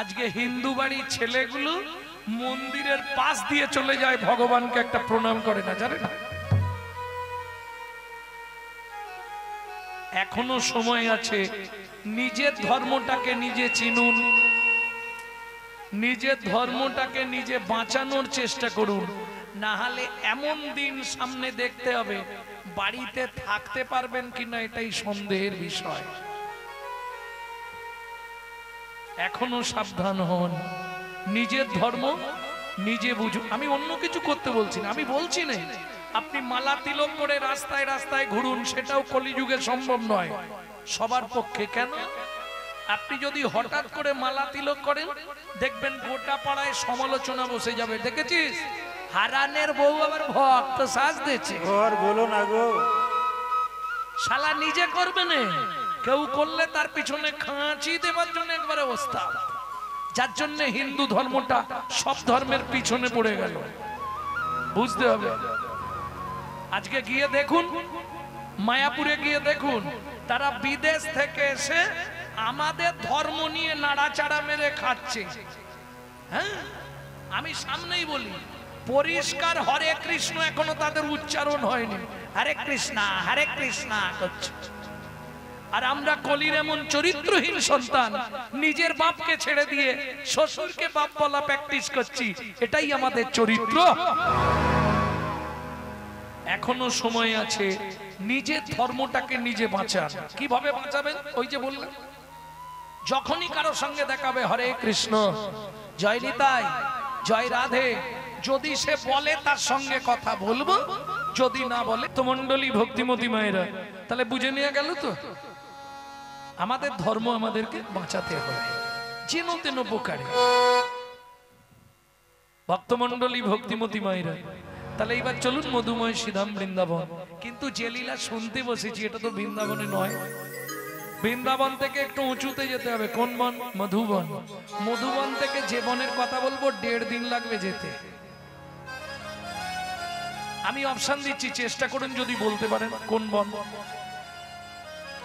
আজকে হিন্দু বাড়ির ছেলেগুলো মন্দিরের পাশ দিয়ে চলে যায়, ভগবানকে একটা প্রণাম করে না, জানে না? এখনো সময় আছে, নিজের ধর্মটাকে নিজে চিনুন, নিজের ধর্মটাকে নিজে বাঁচানোর চেষ্টা করুন। না হলে এমন দিন সামনে দেখতে হবে, বাড়িতে থাকতে পারবেন কিনা এটাই সন্দেহের বিষয়। এখনো সাবধান হন, নিজের ধর্ম নিজে বুঝুন। আমি অন্য কিছু করতে বলছি না, আমি বলছি না আপনি মালা তিলক করে রাস্তায় রাস্তায় ঘুরুন, সেটাও কলিযুগে সম্ভব নয় সবার পক্ষে। কেন? আপনি যদি হঠাৎ করে মালা তিলক করেন, দেখবেন গোটা পাড়ায় সমালোচনা বসে যাবে। দেখেছিস হারানের বউ আবার ভক্ত সাজ দিচ্ছে, বলো না গো, শালা নিজে করবে না, কেউ করলে তার পিছনে খাঁচি দেবার জন্য একবারে অবস্থা। যার জন্য হিন্দু ধর্মটা সব ধর্মের পিছনে পড়ে গেল, বুঝতে হবে। আজকে গিয়ে দেখুন, মায়াপুরে গিয়ে দেখুন, তারা বিদেশ থেকে এসে আমাদের ধর্ম নিয়ে নাড়াচাড়া মেরে খাচ্ছে। হ্যাঁ, আমি সামনেই বলি, পরিষ্কার হরে কৃষ্ণ এখনো তাদের উচ্চারণ হয়নি, হরে কৃষ্ণা করছে। আর আমরা কলির এমন চরিত্রহীন সন্তান, নিজের বাপকে ছেড়ে দিয়ে শ্বশুরকে বাপ বলা প্র্যাকটিস করছি, এটাই আমাদের চরিত্র। এখনো সময় আছে, নিজের ধর্মটাকে নিজে বাঁচান। কিভাবে বাঁচাবেন? ওই যে বললেন, যখনই কারো সঙ্গে দেখাবে হরে কৃষ্ণ, জয় নিতাই, জয় রাধে, যদি সে বলে তার সঙ্গে কথা বলবো, যদি না বলে তো মন্ডলী ভক্তিমতী মায়েরা, তাহলে বুঝে নিয়ে গেল তো আমাদের ধর্ম আমাদেরকে বাঁচাতে হবে যেন তেন প্রকারে। ভক্তমন্ডলী ভক্তিমতী মায়েরা, তাহলে এইবার চলুন মধুময় শ্রীধাম বৃন্দাবন। কিন্তু যে লীলা শুনতে বসেছি এটা তো বৃন্দাবনে নয়, বৃন্দাবন থেকে একটু উঁচুতে যেতে হবে। কোন বন? মধুবন। মধুবন থেকে যে বনের কথা বলবো 1.5 দিন লাগবে যেতে। আমি অপশন দিচ্ছি, চেষ্টা করুন যদি বলতে পারেন কোন বন।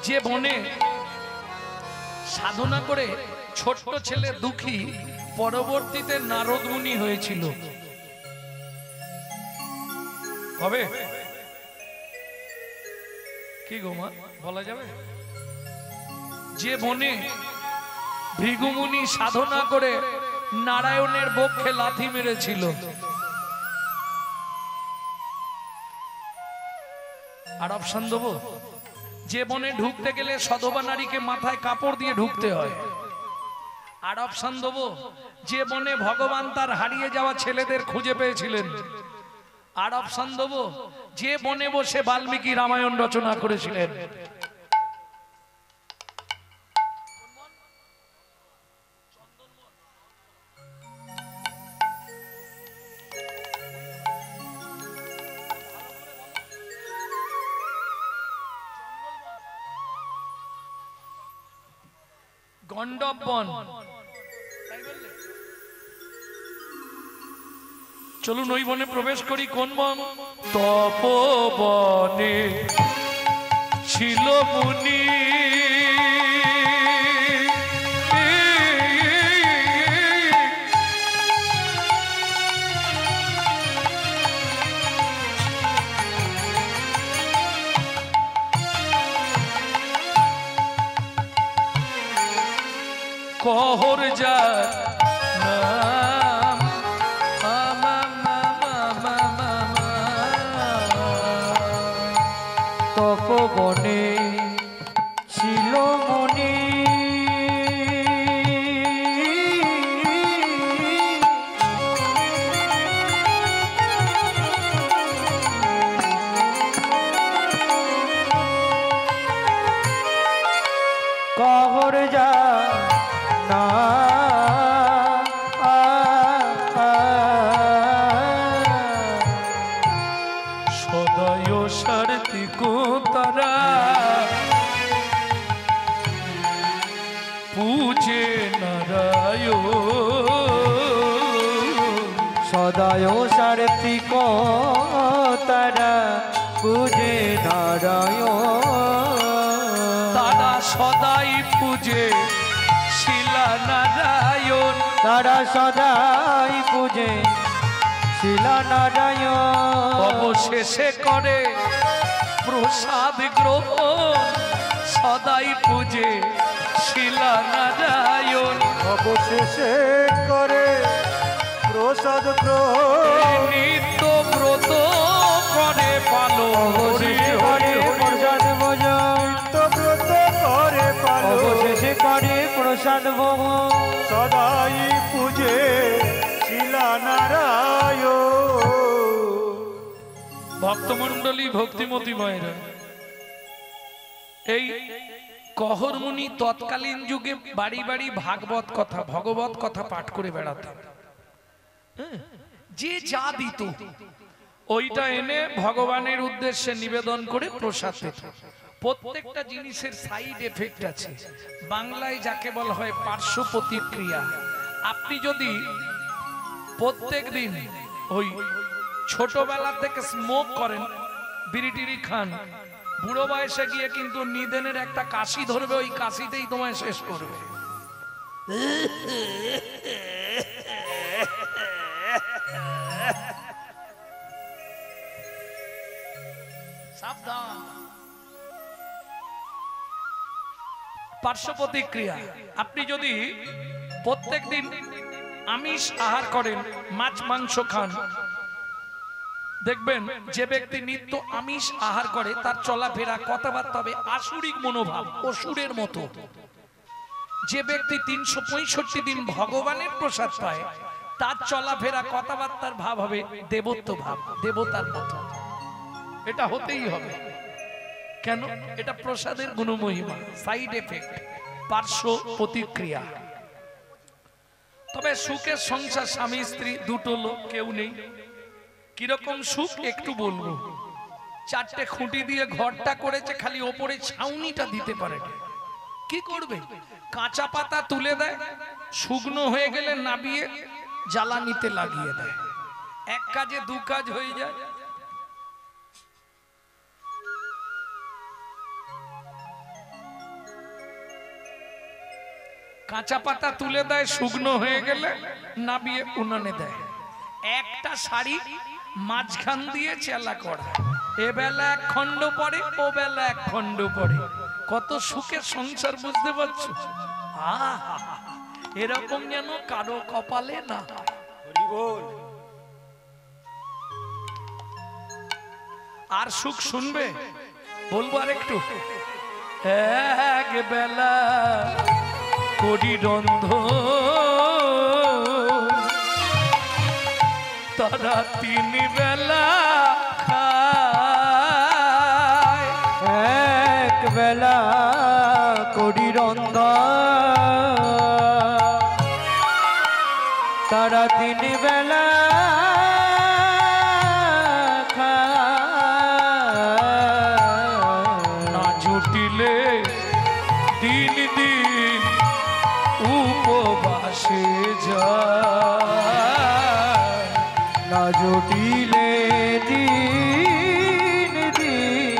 যে বনে সাধনা করে ছোট্ট ছেলে দুঃখী পরবর্তীতে নারদ মুনি হয়েছিল। হবে কি গো মা, বলা যাবে? যে বনে ভৃগুমুনি সাধনা করে নারায়ণের বক্ষে লাথি মেরেছিল। আর অপশন দেবো, যে বনে ঢুকতে গেলে সধবা নারীকে মাথায় কাপড় দিয়ে ঢুকতে হয়। আর অপশন দেবো, যে বনে ভগবান তার হারিয়ে যাওয়া ছেলেদের খুঁজে পেয়েছিলেন। আর অপশন দেবো, যে বনে বসে বাল্মীকি রামায়ণ রচনা করেছিলেন। গণ্ডব বন। চলুন ওই বনে প্রবেশ করি। কোন বন? তপবনে ছিল মুনি, কহর যার নাম তপবনে ছিল মুনি, কহর যা না সদয় সারথি কো তারা পূজে নারায়ণ, সদয় সারথি কো তারা পূজে নারায়ণ, তারা সদাই পূজে শিলা নারায়ণ। তারা সদাই পূজে শিলা নারায়ণ অবশেষে করে প্রসাদ গ্রহণ সদাই পূজে শিলা নারায়ণ অবশেষে করে প্রসাদ গ্রহণ নিত্য ব্রত করে পালন অবশেষে করে প্রসাদ ভোজন ব্রত করে পালন অবশেষে করে প্রসাদ ভোজন সদাই পূজে শিলা নারায়ণ। ভক্তমণ্ডলী ভক্তিমতী মায়েরা, এই কহরমুনি তৎকালীন যুগে বাড়ি বাড়ি ভাগবত কথা ভগবত কথা পাঠ করে বেড়াতেন। যে যা দিত ওইটা এনে ভগবানের উদ্দেশ্যে নিবেদন করে প্রসাদ পেত। প্রত্যেকটা জিনিসের সাইড এফেক্ট আছে, বাংলায় যাকে বলা হয় পার্শ্ব প্রতিক্রিয়া। আপনি যদি প্রত্যেক দিন ওই ছোটবেলা থেকে স্মোক করেন, বিড়ি টিড়ি খান, বুড়ো বয়সে গিয়ে কিন্তু নিদেনের একটা কাশি ধরবে, ওই কাশিতেই তোমায় শেষ করবে। সাবধান, পার্শ্ব প্রতিক্রিয়া। আপনি যদি প্রত্যেক দিন আমিষ আহার করেন, মাছ মাংস খান, দেখবেন যে ব্যক্তি নিত্য আমিষ আহার করে তার চলাফেরা কথাবার্তা হবে আসুরিক মনোভাব, অসুরের মতো। যে ব্যক্তি 365 দিন ভগবানের প্রসাদ পায় তার চলাফেরা কথাবার্তার ভাব হবে দেবত্ব ভাব, দেবতার মতো। এটা হতেই হবে। কেন? এটা প্রসাদের গুণমহিমা, সাইড এফেক্ট, পার্শ্ব প্রতিক্রিয়া। তবে সুখের সংসার, স্বামী স্ত্রী দুটো লোক, কেউ নেই। কিরকম সুখ একটু বলবো। 4টে খুঁটি দিয়ে ঘরটা করেছে, খালি ওপরে ছাউনিটা দিতে পারে। কি করবে? কাঁচা পাতা তুলে দেয়, শুকনো হয়ে গেলে নাবিয়ে জ্বালানিতে লাগিয়ে দেয়। এক কাজে দু কাজ হয়ে যায়। কাঁচা পাতা তুলে দেয়, শুকনো হয়ে গেলে নাবিয়ে উনানে দেয়। একটা শাড়ি মাঝখান দিয়ে চেলা করা, এ বেলা এক খণ্ড পড়ে, ও বেলা এক খণ্ড পড়ে। কত সুখের সংসার, বুঝতে পারছো? এরকম যেন কারো কপালে না। আর সুখ শুনবে? বলবো আর একটু। এক বেলা করি রন্ধ, তারা 3 বেলা খায়। এক বেলা করি রন্ধন, তারা 3 বেলা খায়। না জুটিলে দিন দিন উপবাসে যায়, না জটিলে দিন দিন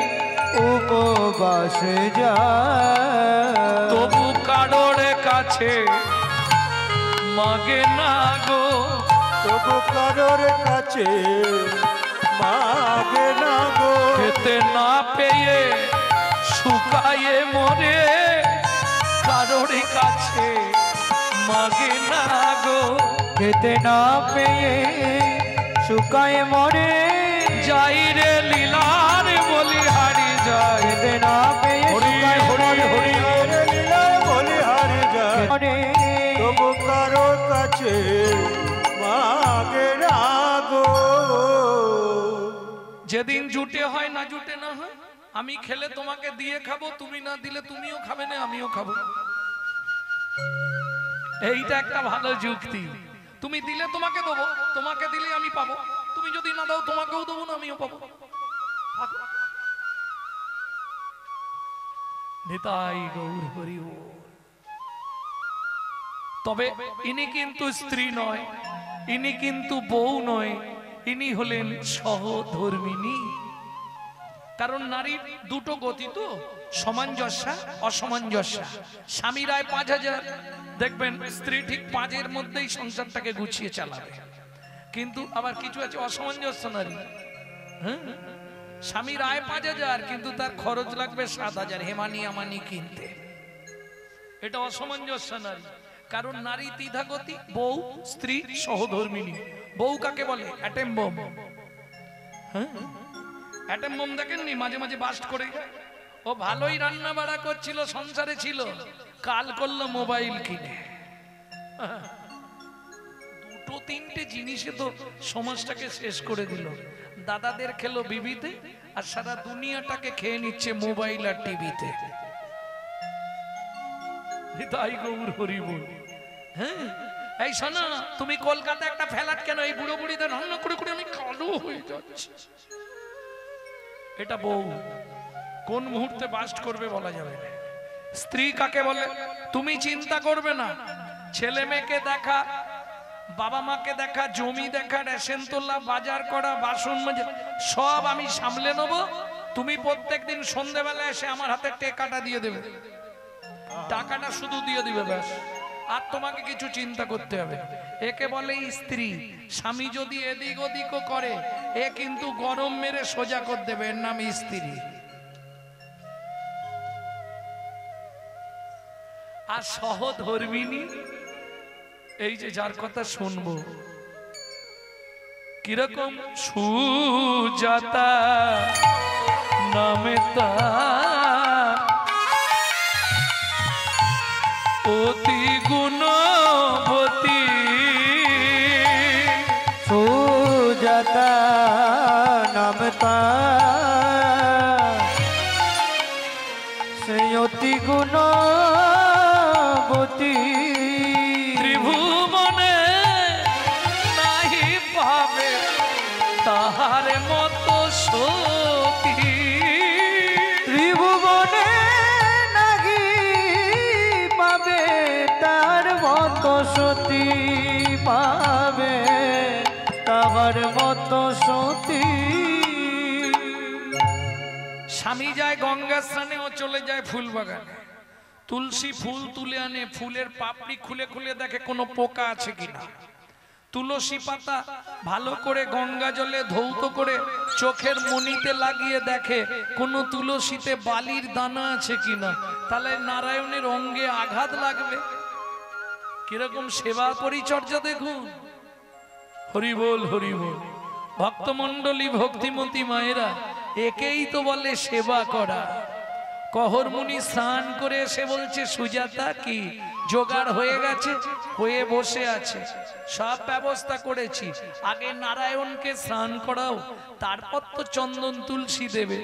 উপবাসে যায়। তবু কারোর কাছে মাগে না গো, তবু কারোর কাছে মাগে না গো। খেতে না পেয়ে শুকায়ে মরে, কারোর কাছে মাগে না গো। খেতে না পেয়ে শুকায় মরে, যাই রে লীলার বলিহারি যায়। খেতে না পেয়ে হরি শুকায় হরি মরে, হরি রে লীলায় বলিহারি যায়, মরে। তবু কারোর কাছে মাগে না গো। যেদিন জুটে হয় না জুটে না হয়, আমি খেলে তোমাকে দিয়ে খাবো, তুমি না দিলে তুমিও খাবে না, আমিও খাবো। এইটা একটা ভালো যুক্তি। তুমি দিলে তোমাকে দেবো, তোমাকে দিলে আমি পাবো, তুমি যদি না দাও তোমাকেও দেবো না, আমিও পাবো। নিতাই গৌর হরি বল। তবে ইনি কিন্তু স্ত্রী নয়, ইনি কিন্তু বউ নয়, ইনি হলেন সহধর্মিনী। কারণ নারীর দুটো গতি তো, সামঞ্জস্যা অসামঞ্জস্যা। স্বামীর আয় 5,000, দেখবেন স্ত্রী ঠিক 5-এর মধ্যেই সংসারটাকে গুছিয়ে চালাবে। কিন্তু আবার কিছু আছে অসামঞ্জস্য নারী, হ্যাঁ, স্বামীর আয় 5,000 কিন্তু তার খরচ লাগবে 7,000 হেমানি আমানি কিনতে। এটা অসামঞ্জস্য নারী। কারণ নারী দ্বিধাগতি, বউ স্ত্রী সহধর্মিণী। বউ কাকে বলে? Atom bomb. হ্যাঁ, অ্যাটম বোম দেখেননি মাঝে মাঝে বাস্ট করে? ও ভালোই রান্না বাড়া করছিল, সংসারে ছিল, কাল করলো মোবাইল কিনে। দুটো তিনটে জিনিসে তো সমাজটাকে শেষ করে দিল। দাদাদের খেলো বিবিতে, আর সারা দুনিয়াটাকে খেয়ে নিচ্ছে মোবাইল আর টিভিতে। তাই গৌর হরি বল। হ্যাঁ, এই শোনো, তুমি কলকাতা একটা ফ্ল্যাট কেন? এই বুড়ো বুড়িদের রান্না করে করে আমি কালো হয়ে যাচ্ছি। এটা বউ কোন মুহূর্তে বাস্ট করবে বলা যাবে না। স্ত্রী কাকে বলে? তুমি চিন্তা করবে না, ছেলে মেয়েকে দেখা, বাবা মাকে দেখা, জমি দেখা, রেশন তোলা, বাজার করা, বাসন মাজা সব আমি সামলে নেব। তুমি প্রত্যেকদিন সন্ধ্যেবেলা এসে আমার হাতে টেকাটা দিয়ে দেবে, টাকাটা শুধু দিয়ে দিবে ব্যাস, আর তোমাকে কিছু চিন্তা করতে হবে। একে বলে স্ত্রী। স্বামী যদি এদিক ওদিকও করে, এ কিন্তু গরম মেরে সোজা করে দেবে, এর নাম স্ত্রী। আর সহধর্মিণী, এই যে যার কথা শুনবো, কিরকম? সুজাতা নামে তার অতি গুণবতী। সুজাতা নাম তার সে অতি গুণবতী। ত্রিভুবনে নাহি পাবে তাহার মতো সতী। ত্রিভুবনে নাহি পাবে তার মতো সতী, পাবে তাহার মতো সতী। স্বামী যায় গঙ্গা স্নানে, ও চলে যায় ফুল বাগানে, তুলসী ফুল তুলে আনে, ফুলের পাপড়ি খুলে খুলে দেখে কোনো পোকা আছে কিনা। তুলসী পাতা ভালো করে গঙ্গা জলে ধৌত করে চোখের মণিতে লাগিয়ে দেখে কোনো তুলসীতে বালির দানা আছে কিনা, তাহলে নারায়ণের অঙ্গে আঘাত লাগবে। কিরকম সেবা পরিচর্যা দেখুন। হরি বল হরি বল। ভক্তমণ্ডলী, ভক্তিমতী মায়েরা, একেই তো বলে সেবা করা। কহর মুনি স্নান করে এসে বলছে, সুজাতা কি জোগাড় হয়ে গেছে? হয়ে বসে আছে, সব ব্যবস্থা করেছি, আগে নারায়ণকে স্নান করাও, তারপর তো চন্দন তুলসী দেবে।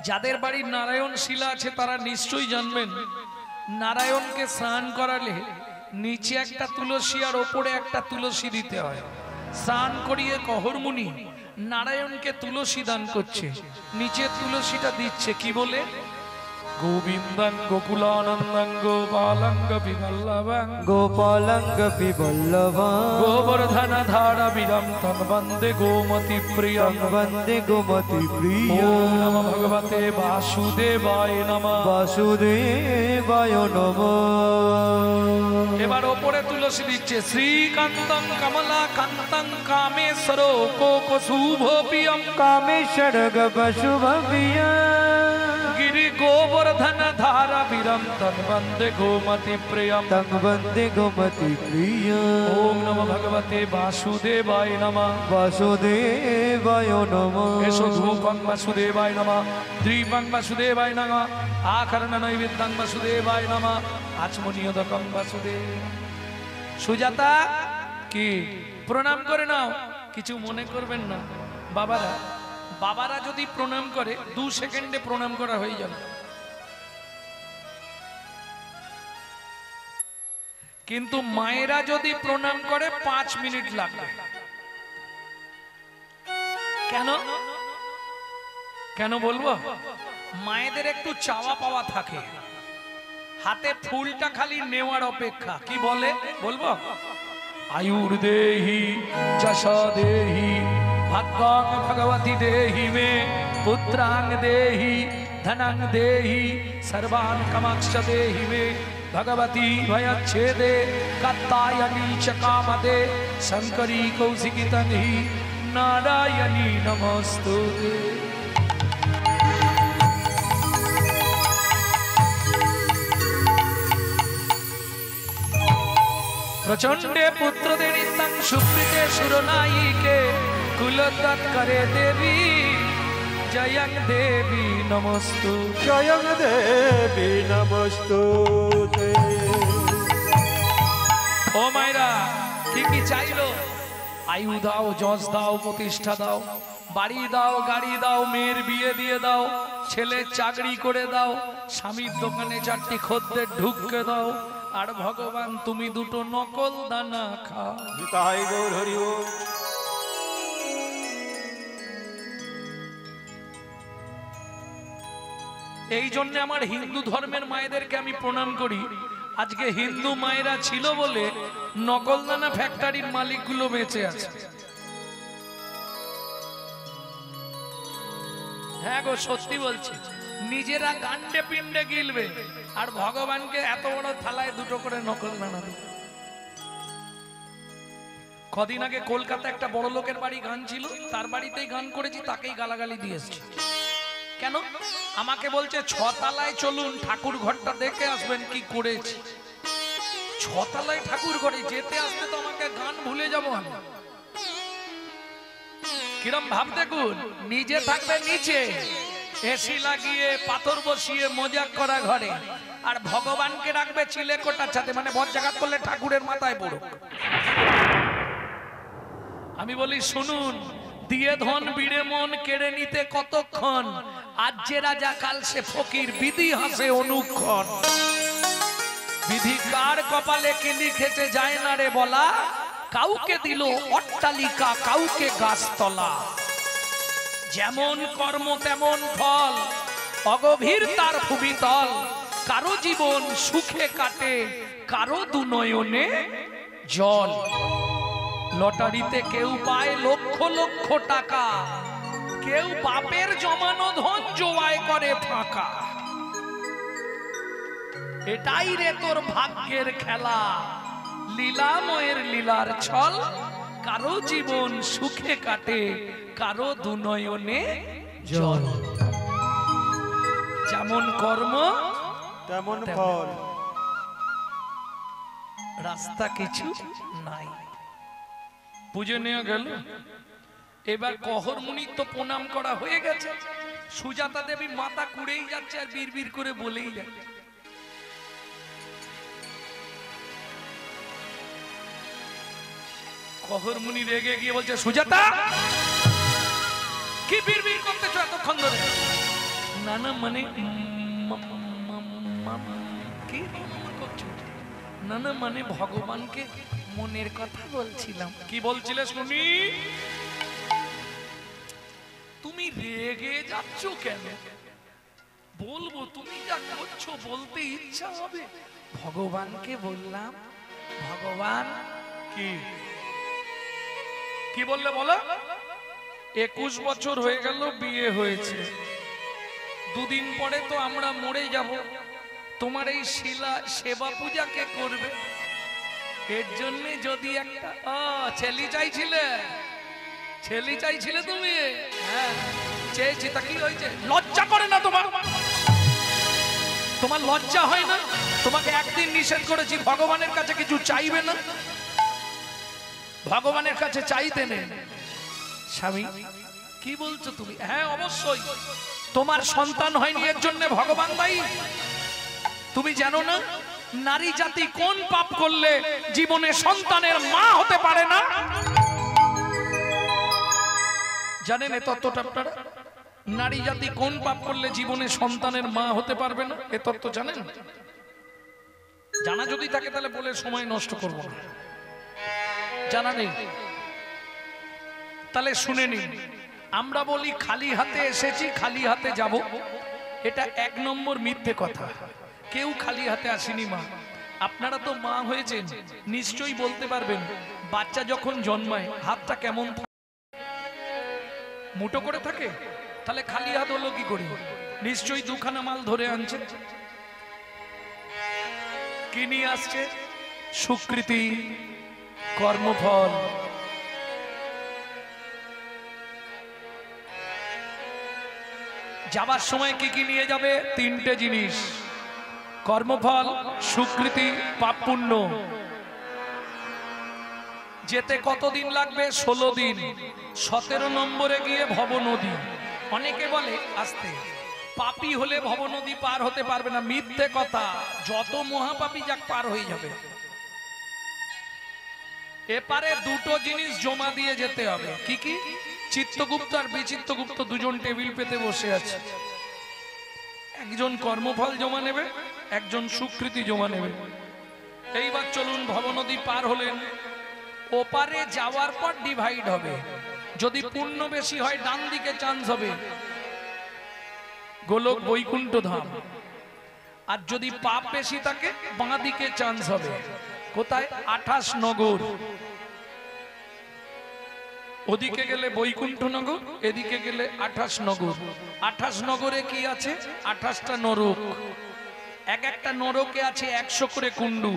যাদের বাড়ির নারায়ণ শিলা আছে তারা নিশ্চয়ই জানবেন, নারায়ণকে স্নান করালে নিচে একটা তুলসী আর ওপরে একটা তুলসী দিতে হয়। স্নান করিয়ে কহরমুনি নারায়ণকে তুলসী দান করছে, নিচে তুলসীটা দিচ্ছে কি বলে? গোবিন্দং গোকুলানন্দং গোপালঙ্গ বিবল্লভং গোপালঙ্গ বিবল্লভং গোবর্ধন ধারা বিরম তং বন্দে গোমতি প্রিয়ং বন্দে গোমতি প্রিয়। ওম নমঃ ভগবতে বাসুদেবায় নমঃ। বাসুদেবায় নমঃ। এবার ওপরে তুলসী দিচ্ছে, শ্রীকান্তং কমলা কান্তং কামেশ্বর কোক শুভ প্রিয়ম কামেশ্বর শুভ প্রিয়। গিরি গোবর্ধন ধারা বিরম তং বন্দে গোমতি প্রিয়ম তং বন্দে গোমতি প্রিয়। ওম নমঃ ভগবতে বাসুদেবায় নমঃ। বাসুদেবায় নমঃ। এসো ধূপং বাসুদেবায় নমঃ, দীপং বাসুদেবায় নমঃ, আকর্ণ নৈবেদ্যং বাসুদেবায় নমঃ, আচমনীয়দকং বাসুদেব। সুজাতা কি প্রণাম করে নাও, কিছু মনে করবেন না। বাবারা বাবারা যদি প্রণাম করে 2 সেকেন্ডে প্রণাম করা হয়ে যাবে, কিন্তু মায়েরা যদি প্রণাম করে 5 মিনিট লাগবে। কেন কেন বলবো? মায়েদের একটু চাওয়া পাওয়া থাকে, হাতে ফুলটা খালি নেওয়ার অপেক্ষা। কি বলে বলবো? आयुर्देहि यशो देहि भाग्यं भगवती देहि मे पुत्रां देहि धनं देहि सर्वान् कामांश्च देहि मे भगवती भयच्छेदे कात्यायनी च कामदे शंकरी कौशिकी तन्हि नारायणी नमस्तुते। प्रचंडे पुत्र देनितं सुप्रीते सुरनायिके कुलदत्त करे देवी जयं देवी नमस्तु জয়ং দেবী নমস্তুতে। ও মায়েরা কি চাইলো? আয়ু দাও, যশ দাও, প্রতিষ্ঠা দাও, বাড়ি দাও, গাড়ি দাও, মেয়ের বিয়ে দিয়ে দাও, ছেলে চাকরি করে দাও, স্বামীর দোকানে 4টি খদ্দের ঢুককে দাও, আর ভগবান তুমি 2টো নকল দানা খাও। তাই গৌর হরি ওম। এই জন্য আমার হিন্দু ধর্মের মায়েদেরকে আমি প্রণাম করি। আজকে হিন্দু মায়েরা ছিল বলে নকলদানা ফ্যাক্টরির মালিকগুলো বেঁচে আছে। হ্যাঁ গো, সত্যি বলছি, নিজেরা গান্ডে পিণ্ডে গিলবে আর ভগবানকে এত বড় থালায় 2টো করে নকলদানা দেবে। কদিন আগে কলকাতা একটা বড় লোকের বাড়ি গান ছিল, তার বাড়িতেই গান করেছি, তাকেই গালাগালি দিয়ে এসেছি। কেন? আমাকে বলছে 6 তলায় চলুন, ঠাকুর ঘরটা দেখে আসবেন কি করেছি। 6 তলায় ঠাকুর ঘরে যেতে আসতে তো আমাকে গান ভুলে যাব আমি। কিরম ভাব দেখুন, নিজে থাকবে নিচে এসি লাগিয়ে পাথর বসিয়ে মজাক করা ঘরে, আর ভগবানকে রাখবে চিলেকোটার সাথে, মানে বজ্জাঘাত করলে ঠাকুরের মাথায় পড়ুক। আমি বলি শুনুন, দিয়ে ধন বিড়ে মন কেড়ে নিতে কতক্ষণ, আজ যে রাজা কাল সে ফকির, বিধি হাসে অনুক্ষণ। বিধি কার কপালে কি লিখেছে যায় না রে বলা, কাউকে দিল অট্টালিকা, কাউকে গাছতলা। যেমন কর্ম তেমন ফল, অগভীর তার ভূমিতল। কারো জীবন সুখে কাটে, কারো দুনয়নে জল। লটারিতে কেউ পায় লক্ষ লক্ষ টাকা, কেউ বাপের জমানো ধন জোয়ায় করে ফাঁকা। এটাই রে তোর ভাগ্যের খেলা, লীলাময়ের লীলার ছল। কারো জীবন সুখে কাটে, কারো দুনয়নে জল। যেমন কর্ম তেমন ফল, রাস্তা কিছু নাই। বুঝে নেওয়া গেল। এবার কহরমুনির তো প্রণাম করা হয়ে গেছে, সুজাতা দেবী মাথা কুড়েই যাচ্ছে আর বিড়বিড় করে বলেই যাচ্ছে। কহরমুনি রেগে গিয়ে বলছে, সুজাতা কি বিড়বিড় করতেছো এতক্ষণ ধরে? না না মানে কি করছো? না না মানে ভগবানকে মনের কথা বলছিলাম। কি বলছিলে শুনি? তুমি রেগে যাচ্ছ কেন? বলবো, তুমি যা করছো বলতে ইচ্ছা হবে। ভগবানকে বললাম, ভগবান কি কি বললে বলো? 21 বছর হয়ে গেল বিয়ে হয়েছে, 2 দিন পরে তো আমরা মরে যাব, তোমার এই শিলা সেবা পূজা কে করবে? এর জন্য যদি একটা ছেলে চাইছিলে, ছেলে চাইছিলে তুমি? হ্যাঁ চেয়েছি, তা কি হয়েছে? লজ্জা করে না তোমার? তোমার লজ্জা হয় না? তোমাকে একদিন নিষেধ করেছি ভগবানের কাছে কিছু চাইবে না, ভগবানের কাছে চাইতে নেই। স্বামী কি বলছো তুমি? হ্যাঁ অবশ্যই, তোমার সন্তান হয়নি এর জন্য ভগবান দায়ী। তুমি জানো না নারী জাতি কোন পাপ করলে জীবনে সন্তানের মা হতে পারে না? জানেন এ তত্ত্বটা আপনারা? নারী জাতি কোন পাপ করলে জীবনে সন্তানের মা হতে পারবে না, এ তত্ত্ব জানেন? জানা যদি থাকে তাহলে বলে সময় নষ্ট করব না। জানা নেই? তাহলে শুনে নিন। আমরা বলি খালি হাতে এসেছি, খালি হাতে যাব, এটা 1 নম্বর মিথ্যে কথা। কেউ খালি হাতে আসেনি মা। আপনারা তো মা হয়েছেন, নিশ্চয়ই বলতে পারবেন বাচ্চা যখন জন্মায় হাতটা কেমন থাকে? মুঠো করে থাকে? তাহলে খালি হাত হলো কি করে? নিশ্চয়ই দুখানা মাল ধরে আনছে। কি নিয়ে আসছে? স্বীকৃতি, কর্মফল। যাবার সময় কি কি নিয়ে যাবে? তিনটে জিনিস, কর্মফল, স্বীকৃতি, পাপ পুণ্য। যেতে কতদিন লাগবে? 16 দিন। 17 নম্বরে গিয়ে ভব নদী। অনেকে বলে আসতে, পাপী হলে ভব নদী পার হতে পারবে না। মিথ্যে কথা, যত মহাপাপী যাক পার হয়ে যাবে। এপারে দুটো জিনিস জমা দিয়ে যেতে হবে। কি কি? চিত্তগুপ্ত আর বিচিত্তগুপ্ত দুজন টেবিল পেতে বসে আছে। একজন কর্মফল জমা নেবে, একজন স্বীকৃতি জমা নেবে। এইবার চলুন, ভবনদী পার হলেন। ওপারে যাওয়ার পর ডিভাইড হবে। যদি পুণ্য বেশি হয় ডান দিকে চান্স হবে, গোলক বৈকুণ্ঠ ধাম। আর যদি পাপ বেশি থাকে বাঁ দিকে চান্স হবে। কোথায়? 28 নগর। ওদিকে গেলে বৈকুণ্ঠ নগর, এদিকে গেলে 28 নগর। 28 নগরে কি আছে? 28টা নরক। এক একটা নরকে আছে 100 করে কুণ্ডু।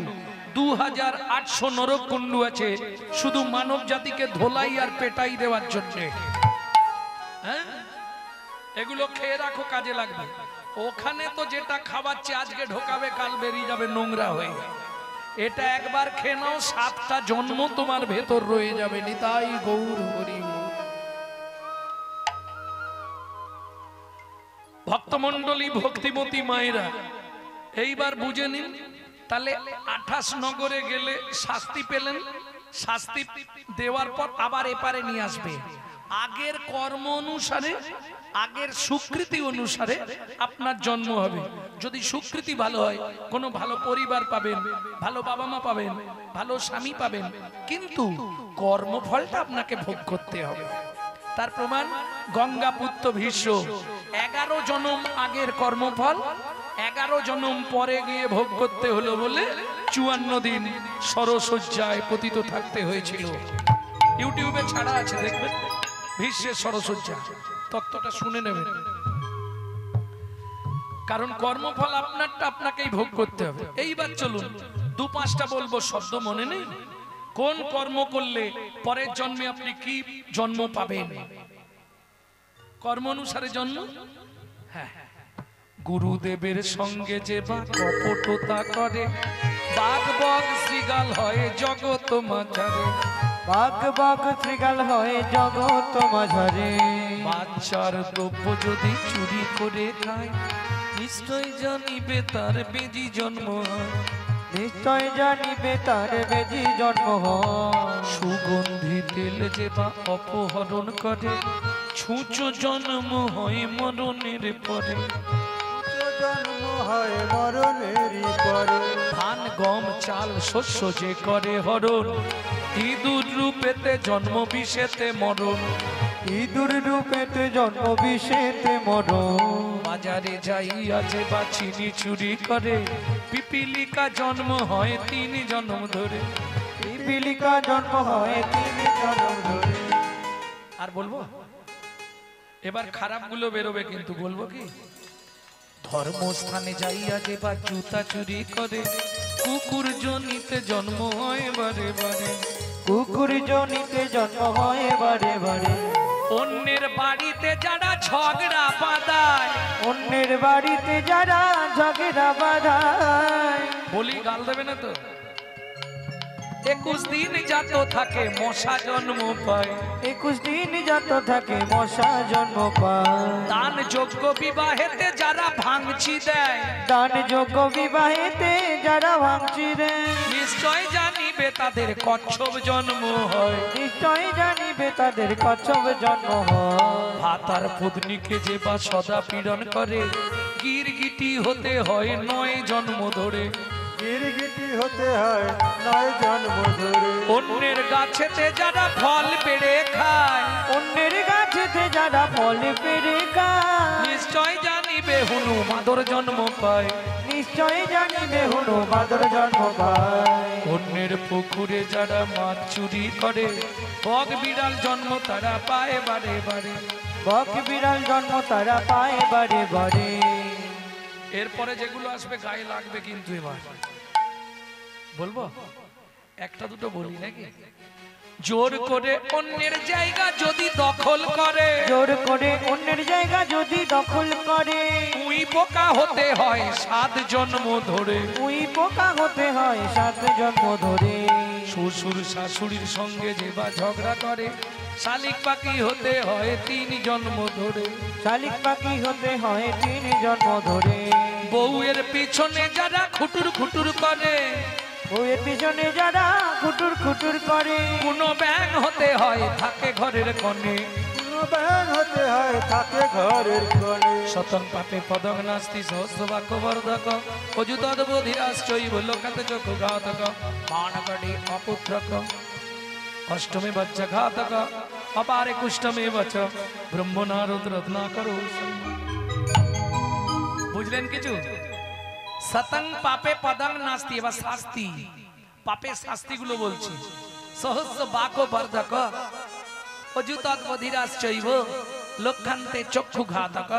2800 নরক কুণ্ডু আছে শুধু মানব জাতিকে ধোলাই আর পেটাই দেওয়ার জন্য। হ্যাঁ, এগুলো খেয়ে রাখো, কাজে লাগবে। ওখানে তো যেটা খাওয়াচ্ছে আজকে ঢোকাবে, কাল বেরিয়ে যাবে নোংরা হয়ে। এটা একবার খেয়ে নাও, 7টা জন্ম তোমার ভেতর রয়ে যাবে। নিতাই গৌর হরি। ভক্তমন্ডলী, ভক্তিমতী মায়েরা, এইবার বুঝে নিন। তাহলে 28 নগরে গেলে শাস্তি পেলেন, শাস্তি দেওয়ার পর আবার এপারে নিয়ে আসবে। আগের কর্ম অনুসারে, আগের স্বীকৃতি অনুসারে আপনার জন্ম হবে। যদি স্বীকৃতি ভালো হয়, কোনো ভালো পরিবার পাবেন, ভালো বাবা মা পাবেন, ভালো স্বামী পাবেন। কিন্তু কর্মফলটা আপনাকে ভোগ করতে হবে। তার প্রমাণ গঙ্গাপুত্র ভীষ্ম। 11 জন্ম আগের কর্মফল 11 জন্ম পরে গিয়ে ভোগ করতে হলো বলে 54 দিন সরসজ্জায় পতিত থাকতে হয়েছিল। ইউটিউবে ছাড়া আছে, দেখবেন ভীষ্মের সরসজ্জা। তত্ত্বটা শুনে নেবেন। কারণ কর্মফল আপনারটা আপনাকেই ভোগ করতে হবে। এইবার চলুন 2-5টা বলবো, শব্দ মনে নেই। কোন কর্ম করলে পরের জন্মে আপনি কি জন্ম পাবেন? কর্ম অনুসারে জন্ম। হ্যাঁ, গুরুদেবের সঙ্গে যে বা কপটতা করে, বাঘ বগ শ্রীগাল হয় জগৎ মাঝারে। বাঘ বাঘ শ্রীগাল হয় জগৎ মাঝারে। বাচ্চার দ্রব্য যদি চুরি করে খায়, নিশ্চয় জানিবে তার বেজি জন্ম হয়। নিশ্চয় জানিবে তার বেজি জন্ম হয়। সুগন্ধি তেল যে বা অপহরণ করে, ছুঁচো জন্ম হয় মরণের পরে। জন্ম হয় মরণেরই পরে। ধান গম চাল শস্য যে করে হরণ, ইঁদুর রূপেতে জন্ম বিষেতে মরণ। ইঁদুর রূপেতে জন্ম বিষেতে মরণ। বাজারে যাইয়া যে বা চিনি চুরি করে, পিপিলিকা জন্ম হয় 3 জন্ম ধরে। পিপিলিকা জন্ম হয় 3 জন্ম ধরে। আর বলবো? এবার খারাপগুলো বেরোবে, কিন্তু বলবো কি? ধর্মস্থানে যাইয়া যে বা জুতা চুরি করে, কুকুর জনিতে জন্ম হয় বারে বারে। কুকুর জনিতে জন্ম হয় বারে বারে। অন্যের বাড়িতে যারা ঝগড়া বাঁধায়, অন্যের বাড়িতে যারা ঝগড়া বাঁধায়। বলি গাল দেবে না তো? 21 দিন যাত থাকে মশা জন্ম পায়। 21 দিন যাত থাকে মশা জন্ম পায়। দান যোগ্য বিবাহেতে যারা ভাঙচি দেয়, দান যোগ্য বিবাহেতে যারা ভাঙচি দেয়। নিশ্চয় জানিবে তাদের কচ্ছপ জন্ম হয়। নিশ্চয় জানিবে তাদের কচ্ছপ জন্ম হয়। ভাতার পত্নীকে যে বা সদা পীড়ন করে, গিরগিটি হতে হয় 9 জন্ম ধরে। গিরগিটি হতে হয় 9 জন্ম ধরে। অন্যের গাছেতে যারা ফল পেড়ে খায়, অন্যের গাছে বেঁধে যারা ফল পেরে খায়, নিশ্চয় জানিবে হনু মাদর জন্ম পায়, নিশ্চয় জানিবে হনু মাদর জন্ম পায়। অন্যের পুকুরে যারা মাছ চুরি করে, বক বিড়াল জন্ম তারা পায় বারে বারে। বক বিড়াল জন্ম তারা পায় বারে বারে। এরপরে যেগুলো আসবে গায়ে লাগবে কিন্তু এবার বলবো, একটা দুটো বলি নাকি? জোর করে অন্যের জায়গা যদি দখল করে, জোর করে অন্যের জায়গা যদি দখল করে, উই পোকা হতে হয় 7 জন্ম ধরে। উই পোকা হতে হয় 7 জন্ম ধরে। শ্বশুর শাশুড়ির সঙ্গে যে বা ঝগড়া করে, শালিক পাখি হতে হয় 3 জন্ম ধরে। শালিক পাখি হতে হয় 3 জন্ম ধরে। বউয়ের পিছনে যারা খুটুর খুটুর করে, বউয়ের পিছনে যারা খুটুর খুটুর করে, কোনো ব্যাং হতে হয় থাকে ঘরের কোণে। ব্যাং হতে হয় থাকে ঘরের কোণে। শতং পাপে পদং নাস্তি সহস্র বাক্য বর্ধক, অযুতদ বোধিরাশ্চৈব লোকাতে চক্ষু ঘাতক, মানকটি অপুত্রক, অষ্টমে বচ্চ ঘাতক, অপারে কুষ্টমে বচ, ব্রহ্মনারদ রত্নাকরো। বুঝলেন কিছু? শতং পাপে পদং নাস্তি, এবার শাস্তি, পাপের শাস্তিগুলো বলছি। সহস্র বাক্য বর্ধক, অযুতদ বোধিরাশ্চৈব লক্ষান্তে চক্ষু ঘাতক,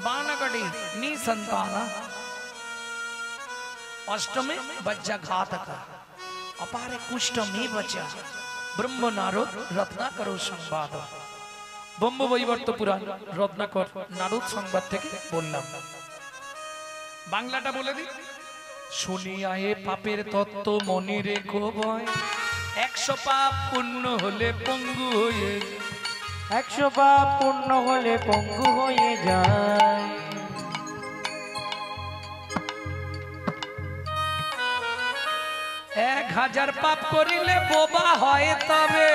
বানকটি নিসন্তান, অষ্টমে বজ্জা ঘাতক, অপারে কুষ্টমে বচ, ব্রহ্ম নারদ রত্নাকর সংবাদ। ব্রহ্ম বৈবর্ত পুরাণ রত্নাকর নারদ সংবাদ থেকে বললাম। বাংলাটা বলে দিই। শুনিয়া এ পাপের তত্ত্ব মনে রেখো ভয়, 100 পাপ পূর্ণ হলে পঙ্গু হয়ে, 100 পাপ পূর্ণ হলে পঙ্গু হয়ে যায়। 1000 পাপ করিলে বোবা হয় তবে,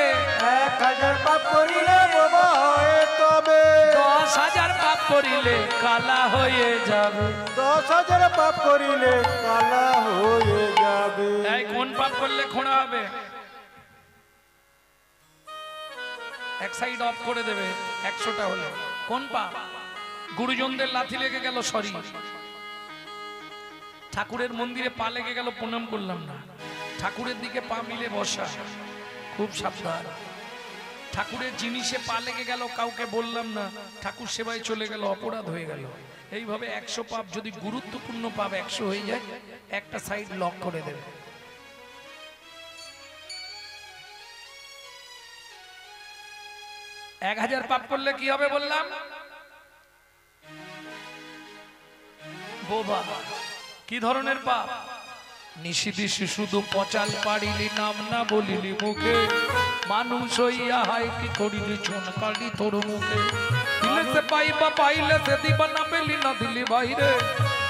1000 পাপ করিলে বাবা হয় তবে, 10,000 পাপ করিলে কালা হয়ে যাবে। 10,000 পাপ করিলে কালা হয়ে যাবে। এই কোন পাপ করলে খোঁড়া হবে? এক সাইড অফ করে দেবে 100টা হলে। কোন পাপ? গুরুজনদের লাথি লেগে গেল, সরি। ঠাকুরের মন্দিরে পা লেগে গেল, প্রণাম করলাম না। ঠাকুরের দিকে পা মিলে বসা, খুব সাবধান। ঠাকুরের জিনিসে পা লেগে গেল, কাউকে বললাম না, ঠাকুর সেবায় চলে গেল, অপরাধ হয়ে গেল। এইভাবে 100 পাপ, যদি গুরুত্বপূর্ণ পাপ 100 হয়ে যায়, একটা সাইড লক করে দেবে। এক 1000 পাপ করলে কি হবে বললাম? বোবা। কি ধরনের পাপ? নিশিদিশি শুধু পচাল পাড়িলি, নাম না বলিলি মুখে, মানুষ হইয়া হাই কি করিলি চনকালি তোর মুখে। দিলে সে পাইবা, পাইলে সে দিবা, না পেলি না দিলি বাইরে,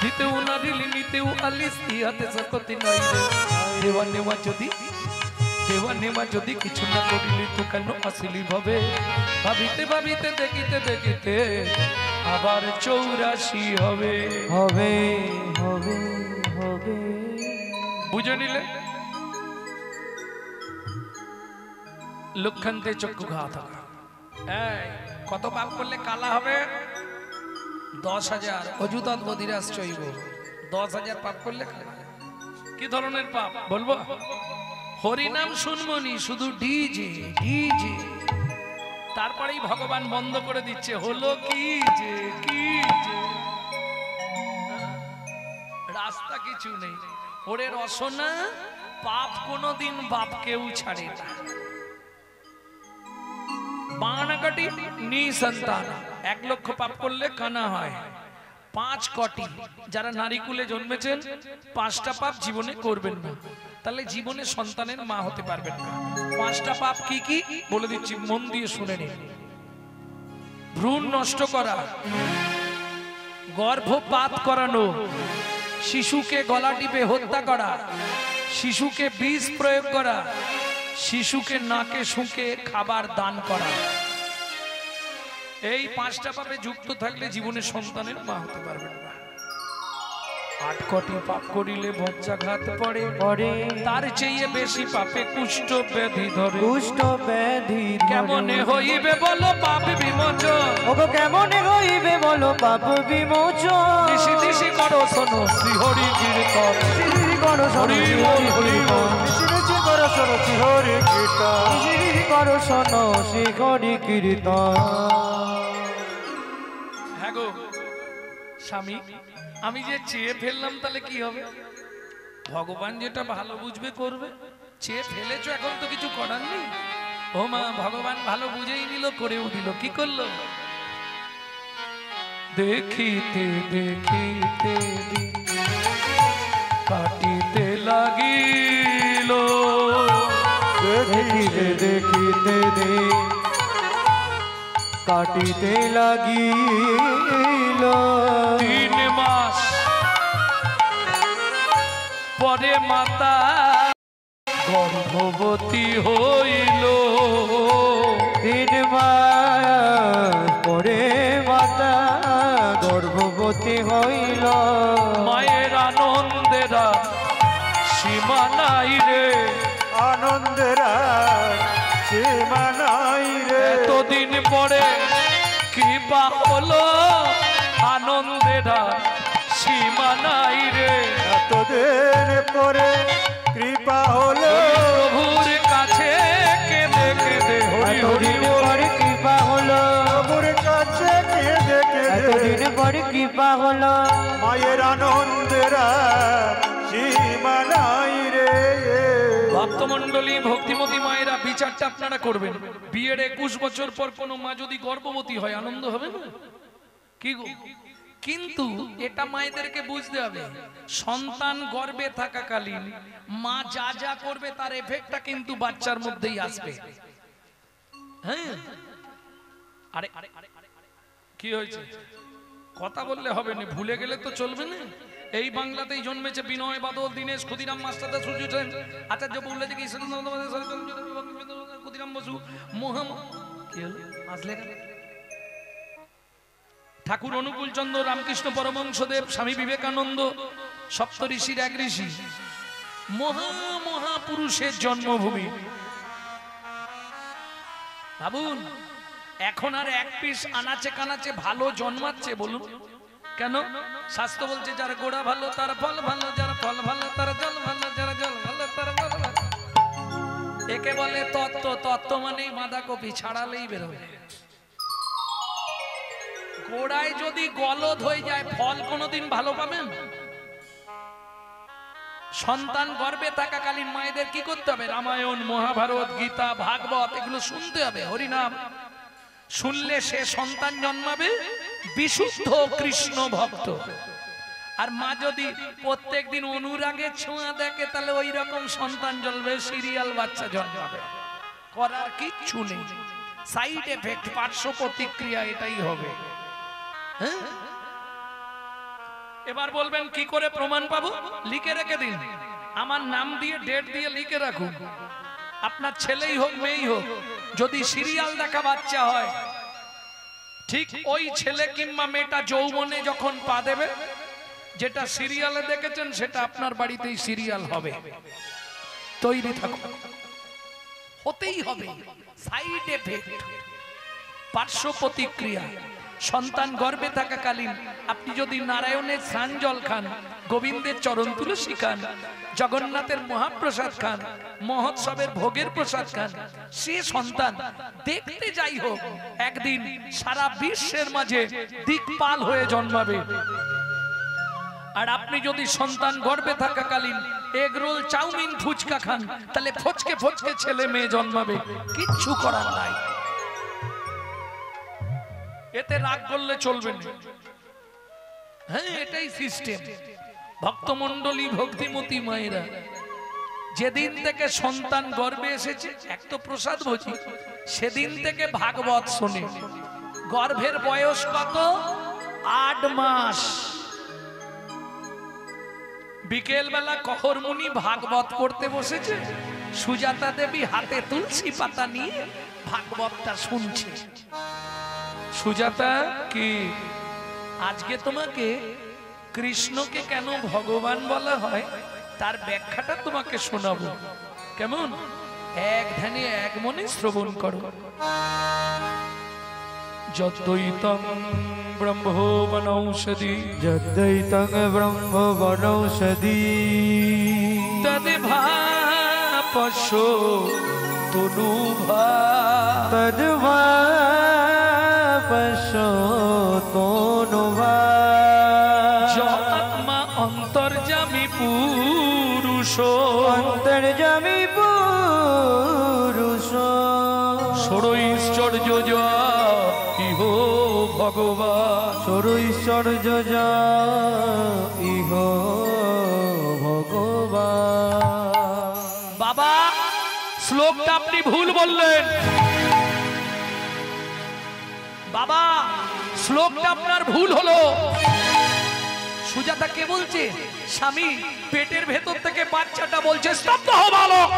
দিতেও না দিলি নিতেও আলিস, ইহাতে সকতি নাই রে। দেওয়া নেওয়া যদি কিছু না করিলি, তো কেন আসিলি ভাবে? ভাবিতে ভাবিতে দেখিতে দেখিতে আবার 84 হবে। হবে হবে হবে। বুঝে নিলে? লক্ষান্তে চক্ষু ঘাতক। এই কত পাপ করলে কালা হবে? 10,000। অযুতদ বোধিরাশ্চৈব, 10,000 পাপ করলে কালা। কি ধরনের পাপ বলবো? হরিনাম শুনবনি, শুধু ডিজে ডিজে। তারপরেই ভগবান বন্ধ করে দিচ্ছে, হলো কি যে কি যে, রাস্তা কিছু নেই। ওরে রসনা, পাপ কোনদিন বাপকেও ছাড়ে না। বানাকাটি নিসন্তান, 1 লক্ষ পাপ করলে কানা হয়। 5 কোটি যারা নারীকুলে জন্মেছেন, 5টা পাপ জীবনে করবেন না, তাহলে জীবনে সন্তানের মা হতে পারবেন না। 5টা পাপ কি কি বলে দিচ্ছি, মন দিয়ে শুনে নিন। ভ্রূণ নষ্ট করা, গর্ভপাত করানো, শিশুকে গলা টিপে হত্যা করা, শিশুকে বিষ প্রয়োগ করা, শিশুকে নাকে শুঁকে খাবার দান করা। এই 5টা পাপে যুক্ত থাকলে জীবনে সন্তানের মা হতে পারবেন না। আট কটি পাপ করিলে বজ্রাঘাত পড়ে, পরে তার চেয়ে বেশি পাপে কুষ্ঠ ব্যাধি ধরে। কুষ্ঠ ব্যাধি কেমনে হইবে বলো পাপ বিমোচন, ওগো কেমনে হইবে বলো পাপ বিমোচন। দিশি দিশি করো শোনো শ্রীহরি কীর্তন, শ্রী করো হরি বল হরি বল। করো শোনো হরি কীর্তন, শ্রী করো শোনো শ্রী হরি কীর্তন। হ্যাঁ গো স্বামী, আমি যে চেয়ে ফেললাম তাহলে কি হবে? ভগবান যেটা ভালো বুঝবে করবে। চেয়ে ফেলেছো, এখন তো কিছু করার নেই। ও মা, ভগবান ভালো বুঝেই নিল, করেও দিল। কি করলো? দেখিতে দেখিতে দিন কাটিতে লাগিল, দেখিতে দেখিতে দিন কাটিতে লাগিল। 3 মাস পরে মাতা গর্ভবতী হইল, 3 মাস পরে মাতা গর্ভবতী হইল। মায়ের আনন্দেরা সীমা নাই রে, আনন্দের সীমা নাই রে। এতদিন পরে কৃপা হলো, আনন্দেরা সীমা নাই রে। এতদিন পরে কৃপা হলো, প্রভুর কাছে কেঁদে কেঁদে হরি হরি এতদিন পরে কৃপা হলো, প্রভুর কাছে কেঁদে কেঁদে এতদিন পরে কৃপা হলো। মায়ের আনন্দের সীমা নাই রে। ভক্তমণ্ডলী, ভক্তিমতী মায়েরা, বিচারটা আপনারা করবেন। বিয়ের 21 বছর পর কোনো মা যদি গর্ভবতী হয়, আনন্দ হবে না? কি গো? কিন্তু এটা মায়েদেরকে বুঝতে হবে, সন্তান গর্ভে থাকাকালীন মা যা যা করবে তার এফেক্টটা কিন্তু বাচ্চার মধ্যেই আসবে। হ্যাঁ, আরে কি হয়েছে? কথা বললে হবে না, ভুলে গেলে তো চলবে না। এই বাংলাতেই জন্মেছে বিনয় বাদল, দীনেশ, ক্ষুদিরাম, মাস্টারদা, সূর্য সেন, আচার্য পল্লবী, ক্ষুদিরাম বসু, মোহাম্মদ কি হলো আসলে ঠাকুর অনুকূল চন্দ্র, রামকৃষ্ণ পরমহংসদেব, স্বামী বিবেকানন্দ, সপ্ত ঋষির এক ঋষি, মহাপুরুষের জন্মভূমি। ভাবুন, এখন আর এক পিস আনাচে কানাচে ভালো জন্মাচ্ছে বলুন কেন? শাস্ত্র বলছে যার গোড়া ভালো তার ফল ভালো, যার ফল ভালো তার জল ভালো, যার জল ভালো তার ফল ভালো। একে বলে তত্ত্ব। তত্ত্ব মানেই বাঁধাকপি ছাড়ালেই বেরোবে। গোড়ায় যদি গলদ হয়ে যায়, ফল কোনোদিন ভালো পাবেন? সন্তান গর্ভে থাকাকালীন মায়েদের কি করতে হবে? রামায়ণ, মহাভারত, গীতা, ভাগবত এগুলো শুনতে হবে, হরিনাম শুনলে সে সন্তান জন্মাবে বিশুদ্ধ কৃষ্ণ ভক্ত। আর মা যদি প্রত্যেকদিন অনুরাগের ছোঁয়া দেখে, তাহলে ওই রকম সন্তান জন্মাবে, সিরিয়াল বাচ্চা জন্মাবে। করার কিচ্ছু নেই, সাইড এফেক্ট, পার্শ্ব প্রতিক্রিয়া এটাই হবে। হ্যাঁ, এবার বলবেন কি করে প্রমাণ পাবো? লিখে রেখে দিন, আমার নাম দিয়ে ডেট দিয়ে লিখে রাখুন। আপনার ছেলেই হোক মেয়েই হোক, যদি সিরিয়াল দেখা বাচ্চা হয়, ঠিক ওই ছেলে কিংবা মেয়েটা যৌবনে যখন পা দেবে, যেটা সিরিয়ালে দেখেছেন সেটা আপনার বাড়িতেই সিরিয়াল হবে। তৈরি থাকুন, হতেই হবে। সাইড এফেক্ট, পার্শ্ব প্রতিক্রিয়া। সন্তান গর্ভে থাকাকালীন আপনি যদি নারায়ণের স্নান জল খান, গোবিন্দের চরণ তুলসী খান, জগন্নাথের মহাপ্রসাদ খান, মহোৎসবের ভোগের প্রসাদ খান, সে সন্তান দেখতে যাই হোক একদিন সারা বিশ্বের মাঝে দিকপাল হয়ে জন্মাবে। আর আপনি যদি সন্তান গর্ভে থাকাকালীন এগ রোল, চাউমিন, ফুচকা খান, তাহলে ফচকে ফচকে ছেলে মেয়ে জন্মাবে। কিচ্ছু করার নাই, এতে রাগ করলে চলবে না। হ্যাঁ, এটাই সিস্টেম। ভক্তমণ্ডলী, ভক্তিমতী মায়েরা, যেদিন থেকে সন্তান গর্ভে এসেছে, এক তো প্রসাদ ভোজি, সেদিন থেকে ভাগবত শোনে। গর্ভের বয়স কত? 8 মাস। বিকেল বেলা কহরমুনি ভাগবত পড়তে বসেছে, সুজাতা দেবী হাতে তুলসী পাতা নিয়ে ভাগবতটা শুনছে। সুজাতা, কি আজকে তোমাকে কৃষ্ণকে কেন ভগবান বলা হয় তার ব্যাখ্যাটা তোমাকে শোনাবো। কেমন? এক ধ্যানে এক মনে শ্রবণ করো। যদ্বৈতং ব্রহ্ম বনৌষধি যদ্বৈতং ব্রহ্ম বনৌষধি তদ্ভাপস্য তনুভা তদ্ভাপস্য তনুভা আত্মা অন্তর্যামী পুরুষ অন্তর্যামী পুরুষ ষড়ৈশ্বর্য ইহ ভগবান ষড়ৈশ্বর্য ইহ ভগবান। বাবা শ্লোকটা আপনি ভুল বললেন। বাবা শ্লোকটা আপনার ভুল হলো। সুজাতা কে বলছে? স্বামী পেটের ভেতর থেকে বাচ্চাটা বলছে স্তব্ধ হও বালক।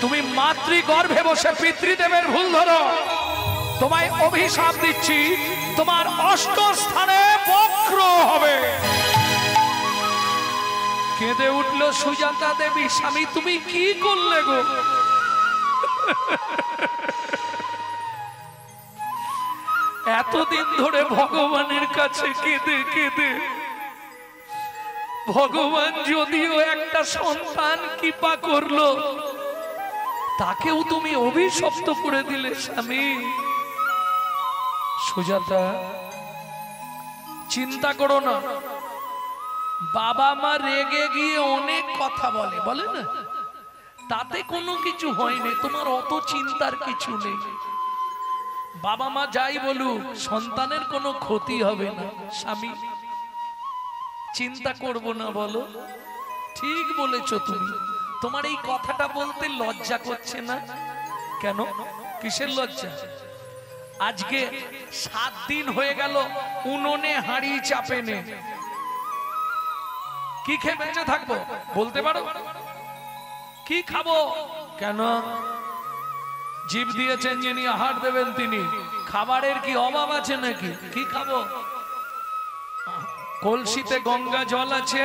তুমি মাতৃগর্ভে বসে পিতৃদেবের ভুল ধরো। তোমায় অভিশাপ দিচ্ছি, তোমার অষ্ট স্থানে বক্র হবে। কেঁদে উঠল সুজাতা দেবী, স্বামী তুমি কি করলে গো? এতদিন ধরে ভগবানের কাছে কেঁদে কেঁদে ভগবান যদিও একটা সন্তান কৃপা করলো, তাকেও তুমি অভিশপ্ত করে দিলে স্বামী। সুজাতা চিন্তা করো না। বাবা মা রেগে গিয়ে অনেক কথা বলে, বলে না, তাতে কোনো কিছু হয়নি। তোমার অত চিন্তার কিছু নেই। বাবা মা যাই বলুক সন্তানের কোনো ক্ষতি হবে না। স্বামী চিন্তা করব না বলো? ঠিক বলেছো তুমি। তোমার এই কথাটা বলতে লজ্জা করছে না কেন? কিসের লজ্জা? আজকে 7 দিন হয়ে গেল উনুনে হাঁড়ি চাপে নে। কি খেয়ে বেঁচে থাকবো বলতে পারো? কি খাবো? কেন? জীব দিয়েছেন যিনি, আহার দেবেন তিনি। খাবারের কি অভাব আছে নাকি? কি খাবো? কলসিতে গঙ্গা জল আছে,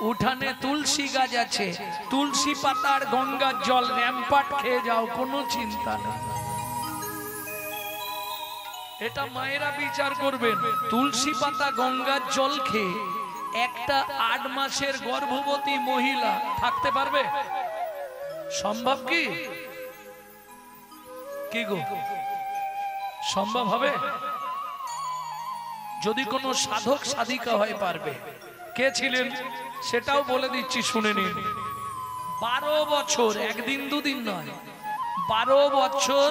উঠানে তুলসী গাছ আছে, তুলসী পাতার গঙ্গার জল র্যাম্পাট খেয়ে যাও, কোনো চিন্তা নেই। এটা মায়েরা বিচার করবেন। তুলসী পাতা গঙ্গার জল খেয়ে একটা 8 মাসের গর্ভবতী মহিলা থাকতে পারবে? সম্ভব কি? কি গো সম্ভব হবে? যদি কোনো সাধক সাধিকা হয় পারবে। কে ছিলেন সেটাও বলে দিচ্ছি, শুনে নিন। 12 বছর, একদিন দুদিন নয়, 12 বছর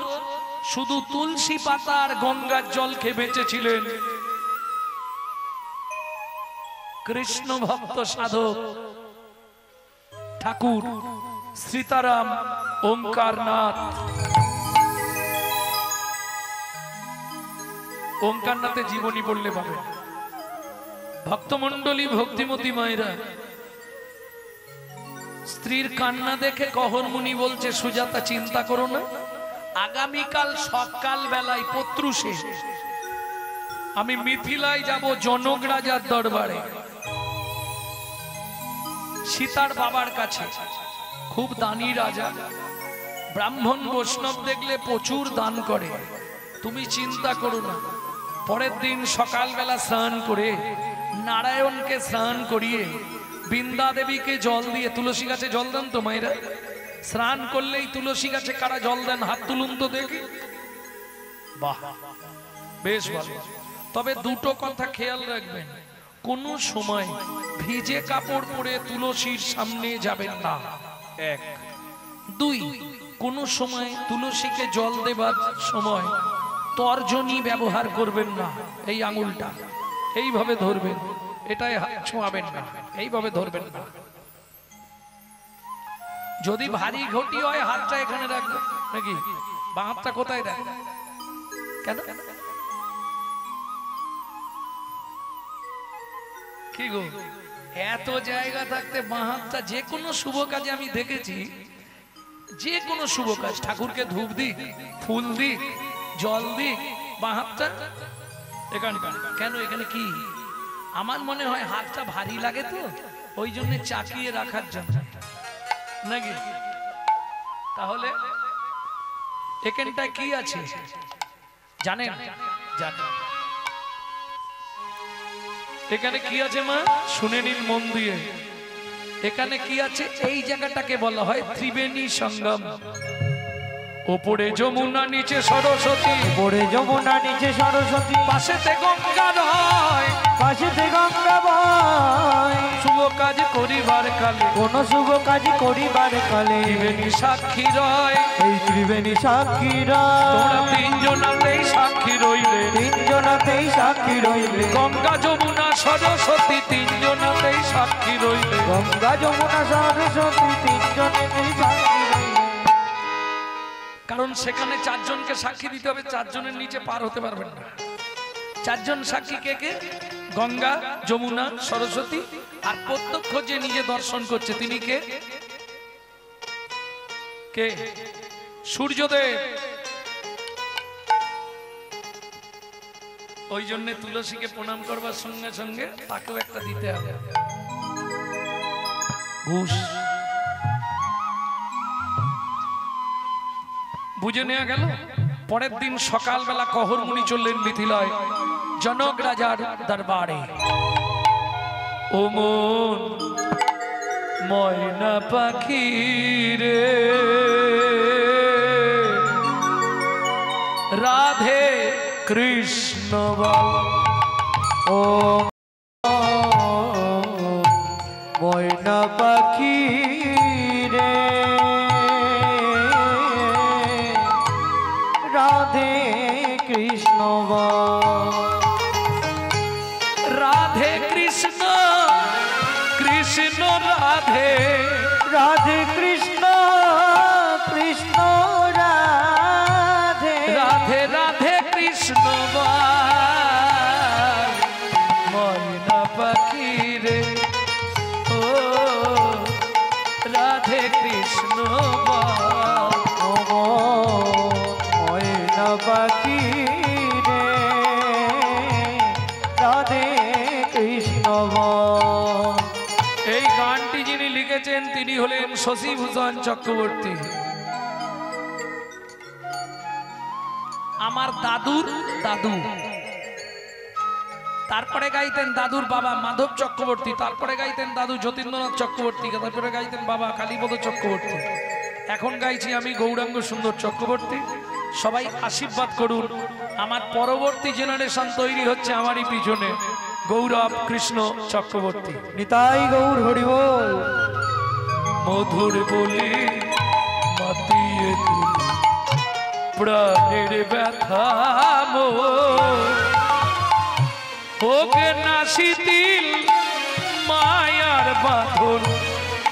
শুধু তুলসী পাতা আর গঙ্গার জল খেয়ে বেঁচেছিলেন কৃষ্ণ ভক্ত সাধক ঠাকুর সীতারাম ওঙ্কারনাথ। ওঙ্কারনাথের জীবনী পড়লে পাবে। ভক্তমণ্ডলী, ভক্তিমতী মায়েরা, স্ত্রীর কান্না দেখে কহর মুনি বলছে, সুজাতা চিন্তা করো না, আগামীকাল সকাল বেলায় প্রত্যুষে আমি মিথিলায় যাব জনক রাজার দরবারে, সীতার বাবার কাছে। খুব দানি রাজা, ব্রাহ্মণ বৈষ্ণব দেখলে প্রচুর দান করে। তুমি চিন্তা করো না। পরের দিন সকালবেলা স্নান করে নারায়ণকে স্নান করিয়ে বৃন্দা দেবীকে জল দিয়ে, তুলসী গাছে জল দেন তো মায়েরা? স্নান করলেই তুলসী গাছে কারা জল দেন? হাত তুলুন তো দেখি। বাহ, বেশ ভালো। তবে দুটো কথা খেয়াল রাখবেন, কোন সময় ভিজে কাপড় পরে তুলসীর সামনে যাবেন না, 1। 2, কোন সময় তুলসীকে জল দেবার সময় তর্জনী ব্যবহার করবেন না। এই আঙুলটা এইভাবে ধরবেন, এটাই ছোঁয়াবেন না, এইভাবে ধরবেন না। যদি ভারী ঘটি হয় হাতটা এখানে রাখবেন নাকি? বা হাতটা কোথায় রাখ? কেন? কি গো, এত জায়গা থাকতে বাঁ হাতটা যে কোনো শুভ কাজে আমি দেখেছি, যে কোনো শুভ কাজ, ঠাকুরকে ধূপ দিক, ফুল দিক, জল দিক, বাঁ হাতটা এখানটা কেন? এখানে কি আমার মনে হয় হাতটা ভারী লাগে তো ওই জন্য চাকিয়ে রাখার জন্য নাকি। তাহলে এখানটায় কি আছে জানেন? জানেন এখানে কি আছে মা? শুনে নিন মন দিয়ে। এখানে কি আছে? এই জায়গাটাকে বলা হয় ত্রিবেণী সঙ্গম। ওপরে যমুনা, নিচে সরস্বতী। ওপরে যমুনা, নিচে সরস্বতী, পাশেতে গঙ্গা রয়, পাশেতে গঙ্গা বয়। শুভ কাজ করিবার কালে, কোন শুভ কাজ করিবার কালে ত্রিবেণী সাক্ষী রয়। এই ত্রিবেণী সাক্ষীরা তোমরা তিনজনাতেই সাক্ষী রইলে, তিনজনাতেই সাক্ষী রইলে। গঙ্গা যমুনা সরস্বতী তিনজনাতেই সাক্ষী রইলে। গঙ্গা যমুনা সরস্বতী তিনজনেতেই সাক্ষী রইলে। কারণ সেখানে চারজনকে সাক্ষী দিতে হবে, চারজনের নিচে পার হতে পারবেন না। চারজন সাক্ষী কে কে? গঙ্গা, যমুনা, সরস্বতী। আর প্রত্যক্ষ যে নিজে দর্শন করছে তিনি কে? কে? সূর্যদেব। ওই জন্য তুলসীকে প্রণাম করবার সঙ্গে সঙ্গে তাকেও একটা দিতে হবে ঘুষ। বুঝে নেওয়া গেল। পরের দিন সকালবেলা কহরমুনি চললেন মিথিলায় জনক রাজার দরবারে। ও মন ময়না পাখি রে, রাধে কৃষ্ণ বল। ও ময়না পাখি রে, রাধে কৃষ্ণ বল। রাধে কৃষ্ণ, কৃষ্ণ রাধে, রাধে কৃষ্ণ, কৃষ্ণ রাধে, রাধে রাধে কৃষ্ণ বল। ময়না পাখি রে, ও রাধে কৃষ্ণ বল। ও ময়না পাখি রে, রাধে কৃষ্ণ বল। এই গানটি যিনি লিখেছেন তিনি হলেন শশীভূষণ চক্রবর্তী। আমার দাদুর দাদু। তারপরে গাইতেন দাদুর বাবা মাধব চক্রবর্তী, তারপরে গাইতেন দাদু যতীন্দ্রনাথ চক্রবর্তী, তারপরে গাইতেন বাবা কালীপদ চক্রবর্তী। এখন গাইছি আমি গৌরাঙ্গ সুন্দর চক্রবর্তী। সবাই আশীর্বাদ করুন। আমার পরবর্তী জেনারেশন তৈরি হচ্ছে আমারই পিছনে, গৌরব কৃষ্ণ চক্রবর্তী। নিতাই গৌর হরি বল। মধুর বলি মাতিয়ে তুলি প্রাণের ব্যথা হোক না শিথিল মায়ার বাঁধন,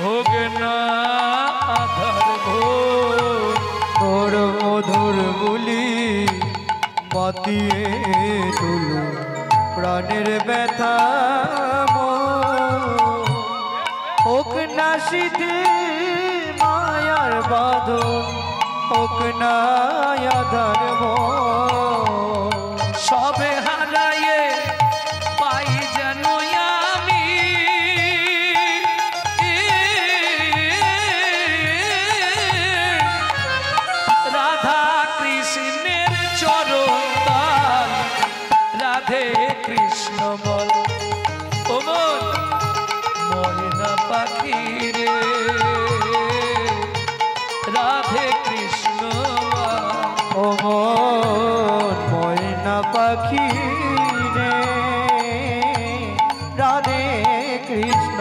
হোক না আধার ঘোর। তোর মধুর বলি মাতিয়ে তুলু প্রাণের ব্যথা হোক না শিথিল মায়ার বাঁধন, হোক না আধার সবে হারায়ে পাই যেন আমি রাধা কৃষ্ণের চরণ তাল। রাধে কৃষ্ণ বল। ও মন ময়না পাখি রে, রাধে কৃষ্ণ বল। ও মন ময়না পাখি রে, রাধে কৃষ্ণ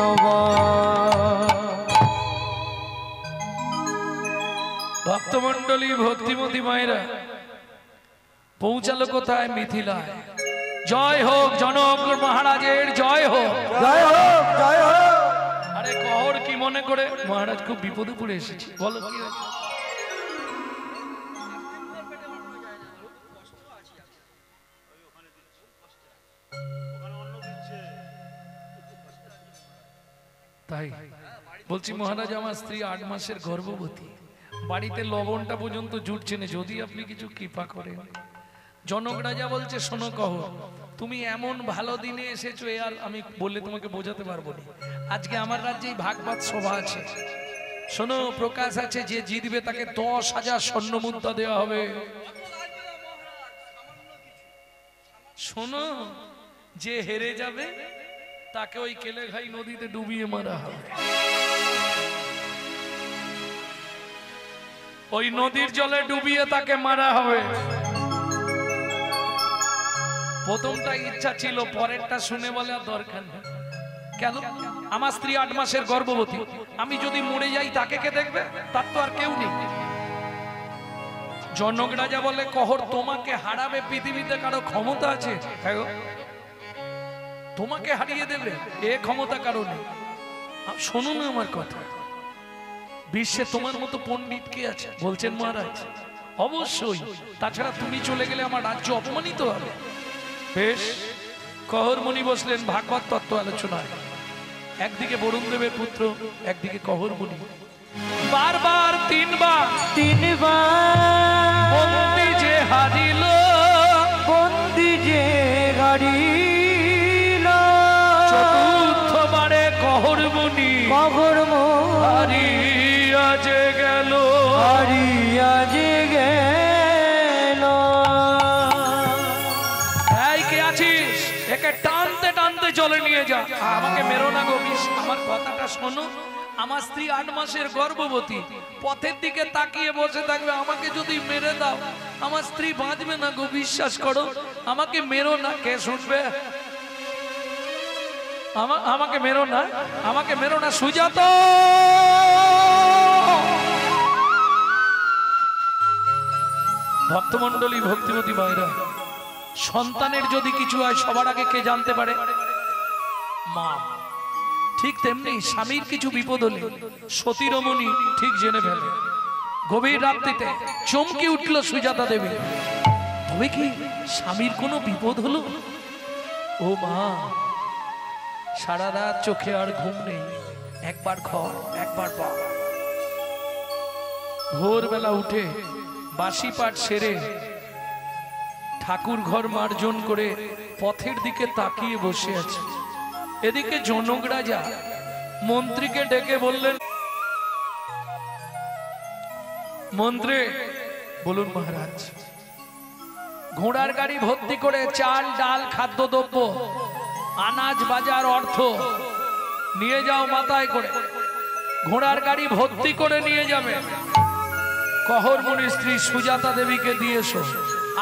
ভক্তমন্ডলী ভক্তিমতী মায়েরা পৌঁছালো কোথায়? মিথিলায়। জয় হোক জনক মহারাজের, জয় হোক। জয় হোক, জয় হোক। আরে কহর কি মনে করে? মহারাজ খুব বিপদে পড়ে এসেছি। বলো কি হয়েছে? তাই বলছি মহারাজ, আমার স্ত্রী 8 মাসের গর্ভবতী, বাড়িতে লবণটা পর্যন্ত জুটছে না, যদি আপনি কিছু কৃপা করেন। জনক রাজা বলছে শোনো কহর, তুমি এমন ভালো দিনে এসেছো এ আর আমি বললে তোমাকে বোঝাতে পারবো না। আজকে আমার রাজ্যেই ভাগবত সভা আছে, শোনো প্রকাশ আছে, যে জিতবে তাকে 10,000 স্বর্ণ মুদ্রা দেওয়া হবে। শোনো, যে হেরে যাবে তাকে ওই কেলেঘাই নদীতে ডুবিয়ে মারা হবে। ওই নদীর জলে ডুবিয়ে তাকে মারা হবে। প্রথমটা ইচ্ছা ছিল, পরেরটা শুনে বলে আর দরকার নেই। কেন? আমার স্ত্রী 8 মাসের গর্ভবতী, আমি যদি মরে যাই তাকে কে দেখবে? তার তো আর কেউ নেই। জনক রাজা বলে, কহর তোমাকে হারাবে পৃথিবীতে কারো ক্ষমতা আছে? তোমাকে হারিয়ে দেবে এ ক্ষমতা কারো নেই। শোনো না আমার কথা, বিশ্বে তোমার মতো পণ্ডিত কে আছে? বলছেন মহারাজ অবশ্যই, তাছাড়া তুমি চলে গেলে আমার রাজ্য অপমানিত হবে। বেশ, কহর মুনি বসলেন ভাগবত তত্ত্ব আলোচনায়। একদিকে বরুণ দেবের পুত্র, একদিকে কহর মুনি। বারবার তিনবার বন্দি যে হারিল, বন্দি যে হারিল, চতুর্থবারে কহর মুনি কবর হারিয়া যে গেল, হারিয়া যে গেল। এই কে আছিস? একে টানতে টানতে চলে নিয়ে যা। আমাকে মেরো না গো, আমার কথাটা শোনো। আমার স্ত্রী 8 মাসের গর্ভবতী, পথের দিকে তাকিয়ে বসে থাকবে। আমাকে যদি মেরে দাও আমার স্ত্রী বাঁচবে না গো, বিশ্বাস করো। আমাকে মেরো না। কে শুনবে? আমাকে মেরো না, আমাকে মেরো না। সুজাত, ভক্তমন্ডলী, ভক্তিমতী মায়েরা, সন্তানের যদি কিছু হয় সবার আগে কে জানতে পারে? মা। ঠিক তেমনি স্বামীর কিছু বিপদ হলে সতী রমণী ঠিক জেনে ফেলে। গভীর রাত্রিতে চমকে উঠল সুজাতা দেবী। তবে কি স্বামীর কোনো বিপদ হলো? ও মা, সারা রাত চোখে আর ঘুম নেই, একবার ঘর একবার পা। ভোরবেলা উঠে বাসি পাঠ সেরে ঠাকুর ঘর মার্জন করে পথের দিকে তাকিয়ে বসে আছে। এদিকে জনক রাজা মন্ত্রীকে ডেকে বললেন, মন্ত্রী বলুন মহারাজ, ঘোড়ার গাড়ি ভর্তি করে চাল ডাল খাদ্যদ্রব্য আনাজ বাজার অর্থ নিয়ে যাও, মাথায় করে ঘোড়ার গাড়ি ভর্তি করে নিয়ে যাবে। কহর মুনির স্ত্রী সুজাতা দেবীকে দিয়েছো।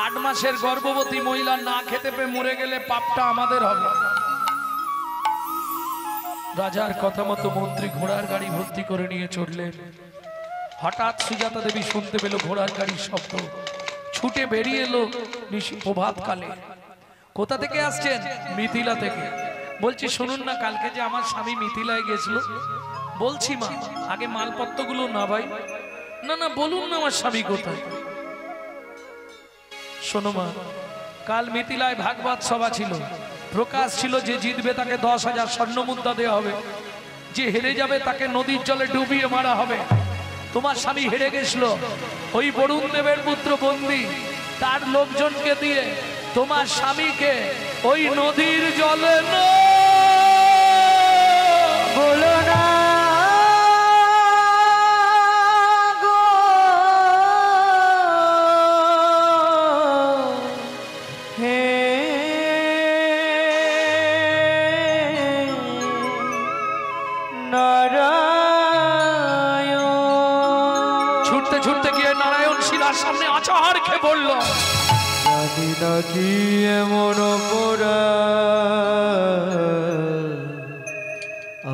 8 মাসের গর্ভবতী মহিলা না খেতে পেয়ে মরে গেলে পাপটা আমাদের হবে। রাজার কথা মতো মন্ত্রী ঘোড়ার গাড়ি ভর্তি করে নিয়ে চললেন। হঠাৎ সুজাতা দেবী শুনতে পেল ঘোড়ার গাড়ির শব্দ, ছুটে বেরিয়ে এলো প্রভাত কালে। কোথা থেকে আসছেন? মিথিলা থেকে। বলছি শুনুন না, কালকে যে আমার স্বামী মিথিলায় গেছিল। বলছি মা, আগে মালপত্রগুলো না ভাই। না না, বলুন না আমার স্বামী কোথায়। শোনো মা, কাল মিথিলায় ভাগবত সভা ছিল, প্রকাশ ছিল যে জিতবে তাকে 10,000 স্বর্ণ মুদ্রা দেওয়া হবে, যে হেরে যাবে তাকে নদীর জলে ডুবিয়ে মারা হবে। তোমার স্বামী হেরে গেছিল, ওই বরুণ দেবের পুত্র বন্দী, তার লোকজনকে দিয়ে তোমার স্বামীকে ওই নদীর জলে বলো না গো, হে নারায়ণ। ছুটতে ছুটতে গিয়ে নারায়ণ শিলার সামনে আছাড় খেয়ে পড়ল। জানি না কি এমন অপরাধ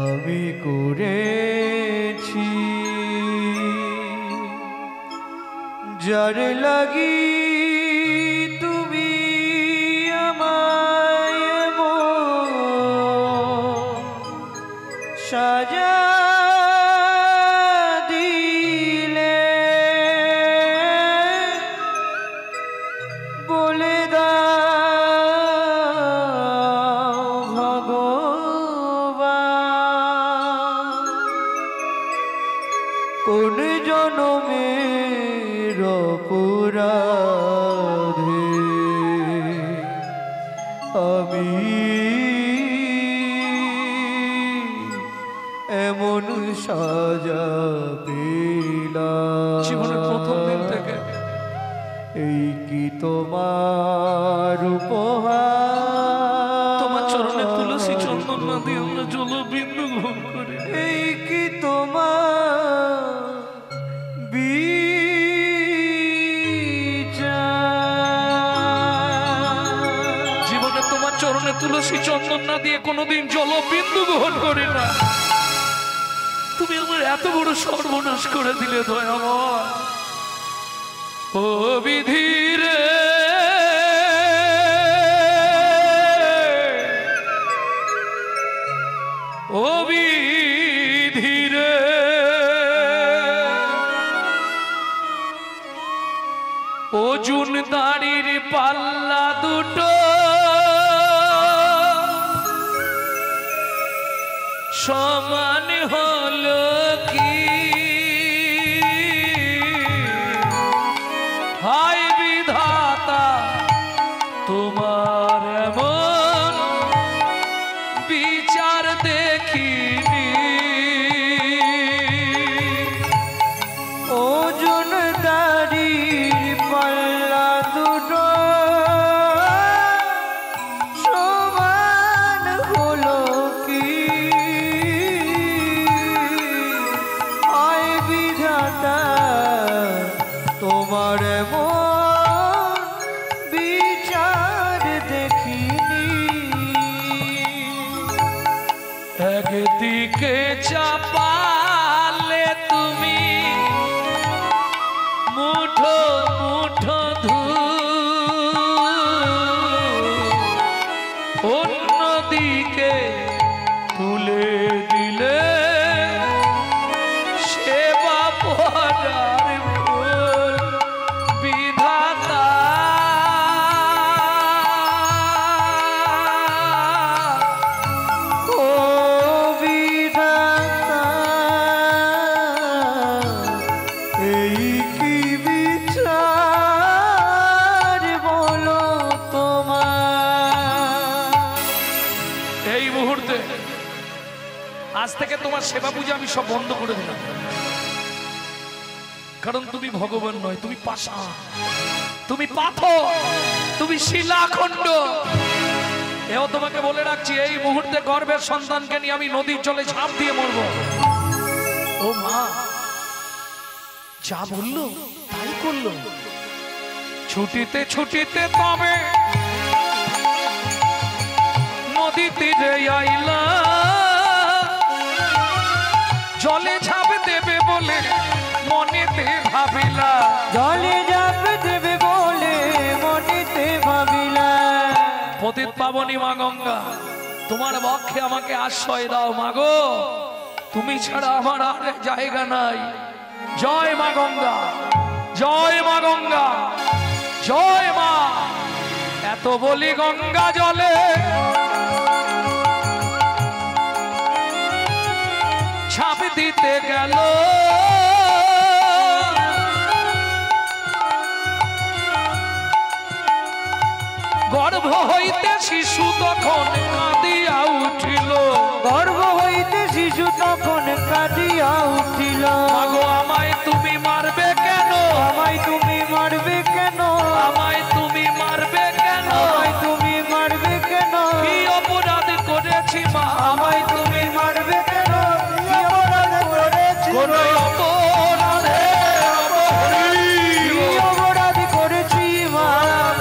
আমি করেছি, যার লাগি তুমি আমায় এমন সাজা দিলে, বলে দাও ভগবান, কোন জনমের অপরাধে এমন সাজা পেলাম জীবনের প্রথম দিন থেকে। এই কি তোমার উপহার, তোমার চরণে তুলসী চন্দন না দিয়ে আমরা জলবিন্দু গ্রহণ করি। এই কি তোমার বিচার। জীবনে তোমার চরণে তুলসী চন্দন না দিয়ে কোনোদিন জলবিন্দু গ্রহণ করি না। তুমি আমার এত বড় সর্বনাশ করে দিলে দয়াময়। ও বিধিরে ও বিধিরে ওজন দাড়ির পাল্লা দুটো সমান হলো কি, হায় বিধাতা তোমার এমন বিচার দেখিনি। ওজন দাড়ির পাল্লা দুটো সমান হলো কি, আয় বিধাতা তোমার এমন বিচার দেখিনি। একদিকে চাপালে তুমি মুঠো মুঠো অন্যদিকে তুলে দিলে সেবা পড়ার ভুল বিধাতা। ও বিধাতা এই কি বিচার বলো তোমার। এই মুহূর্তে আজ থেকে তোমার সেবা পূজা আমি সব বন্ধ করে দিলাম, কারণ তুমি ভগবান নয়, তুমি পাষাণ, তুমি পাথর, তুমি শিলাখণ্ড। এও তোমাকে বলে রাখছি, এই মুহূর্তে গর্ভের সন্তানকে নিয়ে আমি নদীর জলে ঝাঁপ দিয়ে মরব। ও মা যা বললো তাই করলো। ছুটিতে ছুটিতে তবে নদী তীরে আইলা, জলে ঝাঁপ দেবে বলে মনেতে ভাবিলা। জলে ঝাঁপ দেবে বলে মনেতে ভাবিলা। পতিত পাবনী মা গঙ্গা, তোমার বক্ষে আমাকে আশ্রয় দাও মাগো, তুমি ছাড়া আমার আর জায়গা নাই। জয় মা গঙ্গা, জয় মা গঙ্গা, জয় মা। এত বলি গঙ্গা জলে ছাপ দিতে গেল, গর্ভ হইতে শিশু তখন কাঁদিয়া উঠিল। গর্ভ হইতে শিশু তখন কাঁদিয়া উঠিল। মাগো আমায় তুমি মারবে কেন, আমায় তুমি মারবে কেন, আমায় তুমি মারবে কেন, আমায় তুমি মারবে কেন, কি অপরাধ করেছি মা, আমায় তুমি মারবে কেন, কি অপরাধ করেছি, কোন অপরাধে কি অপরাধ করেছি মা,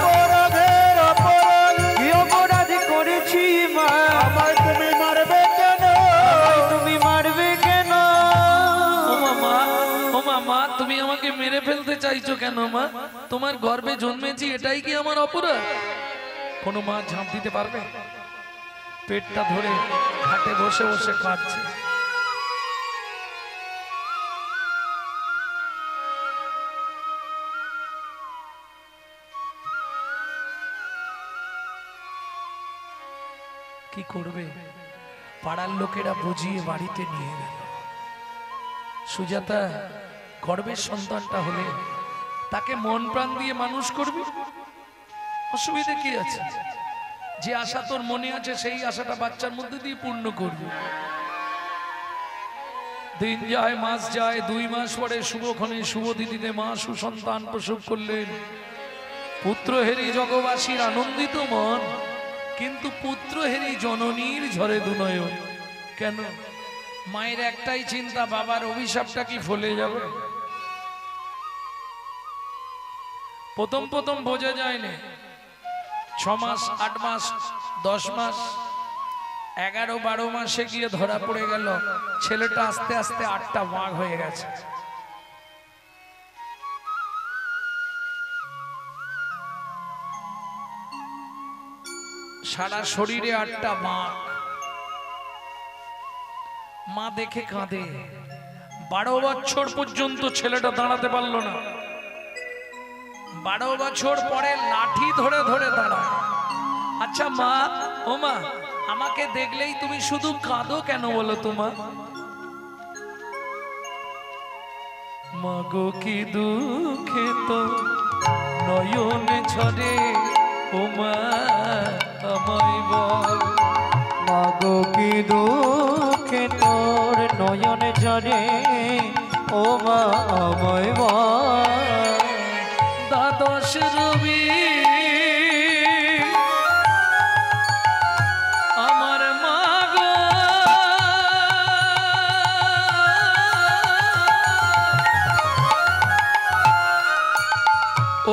অপরাধের অপরাধ, কি অপরাধ করেছি মা, আমায় তুমি মারবে কেন, আমায় তুমি মারবে কেন। ও মামা, ও মামা, তুমি আমাকে মেরে ফেলতে চাইছো কেন মা? তোমার গর্ভে জন্মেছি, এটাই কি আমার অপরাধ? কোনো মা ঝাঁপ দিতে পারবে? পেটটা ধরে খাটে বসে বসে কাঁদছে। কি করবে? পাড়ার লোকেরা বুঝিয়ে বাড়িতে নিয়ে গেল। সুজাতা গর্ভের সন্তানটা হলে তাকে মন প্রাণ দিয়ে মানুষ করবি, অসুবিধা কি আছে? যে আশা তোর মনে আছে সেই আশাটা বাচ্চার মধ্যে দিয়ে পূর্ণ করবি। দিন যায় মাস যায়, 2 মাস পরে শুভক্ষণে শুভ তিথিতে মা সুসন্তান প্রসব করলেন। পুত্রহেরি জগবাসীর আনন্দিত মন, কিন্তু পুত্রহেরি জননীর ঝরে দুনয়ন। কেন? মায়ের একটাই চিন্তা, বাবার অভিশাপটা কি ফলে যাবে। প্রথম প্রথম বোঝা যায়নি, 6 মাস 8 মাস 10 মাস 11-12 মাসে গিয়ে ধরা পড়ে গেল ছেলেটা আস্তে আস্তে 8টা বাঘ হয়ে গেছে। সারা শরীরে 8টা বাঘ। মা দেখে কাঁদে। 12 বছর পর্যন্ত ছেলেটা দাঁড়াতে পারলো না। 12 বছর পরে লাঠি ধরে ধরে দাঁড়ায়। আচ্ছা মা, ও মা, আমাকে দেখলেই তুমি শুধু কাঁদো কেন বলো তো মা? মাগো কি দুঃখে তো নয়নে ঝরে, ও মা আমায় বল। মাগো কি দুঃখে তোর নয়নে ঝরে, ও মা আমায় বল। দ্বাদশ রবি আমার মাগো,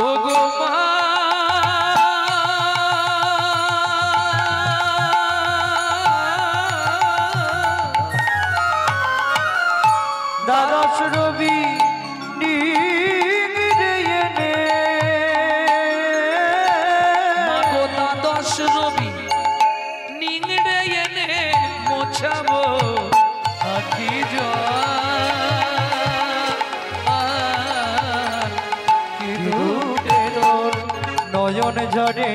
ও গো মা, দ্বাদশ রবি মাগো দ্বাদশ রবি নিংড়ে এনে মোছাবো আখি তোর নয়ন ঝরে,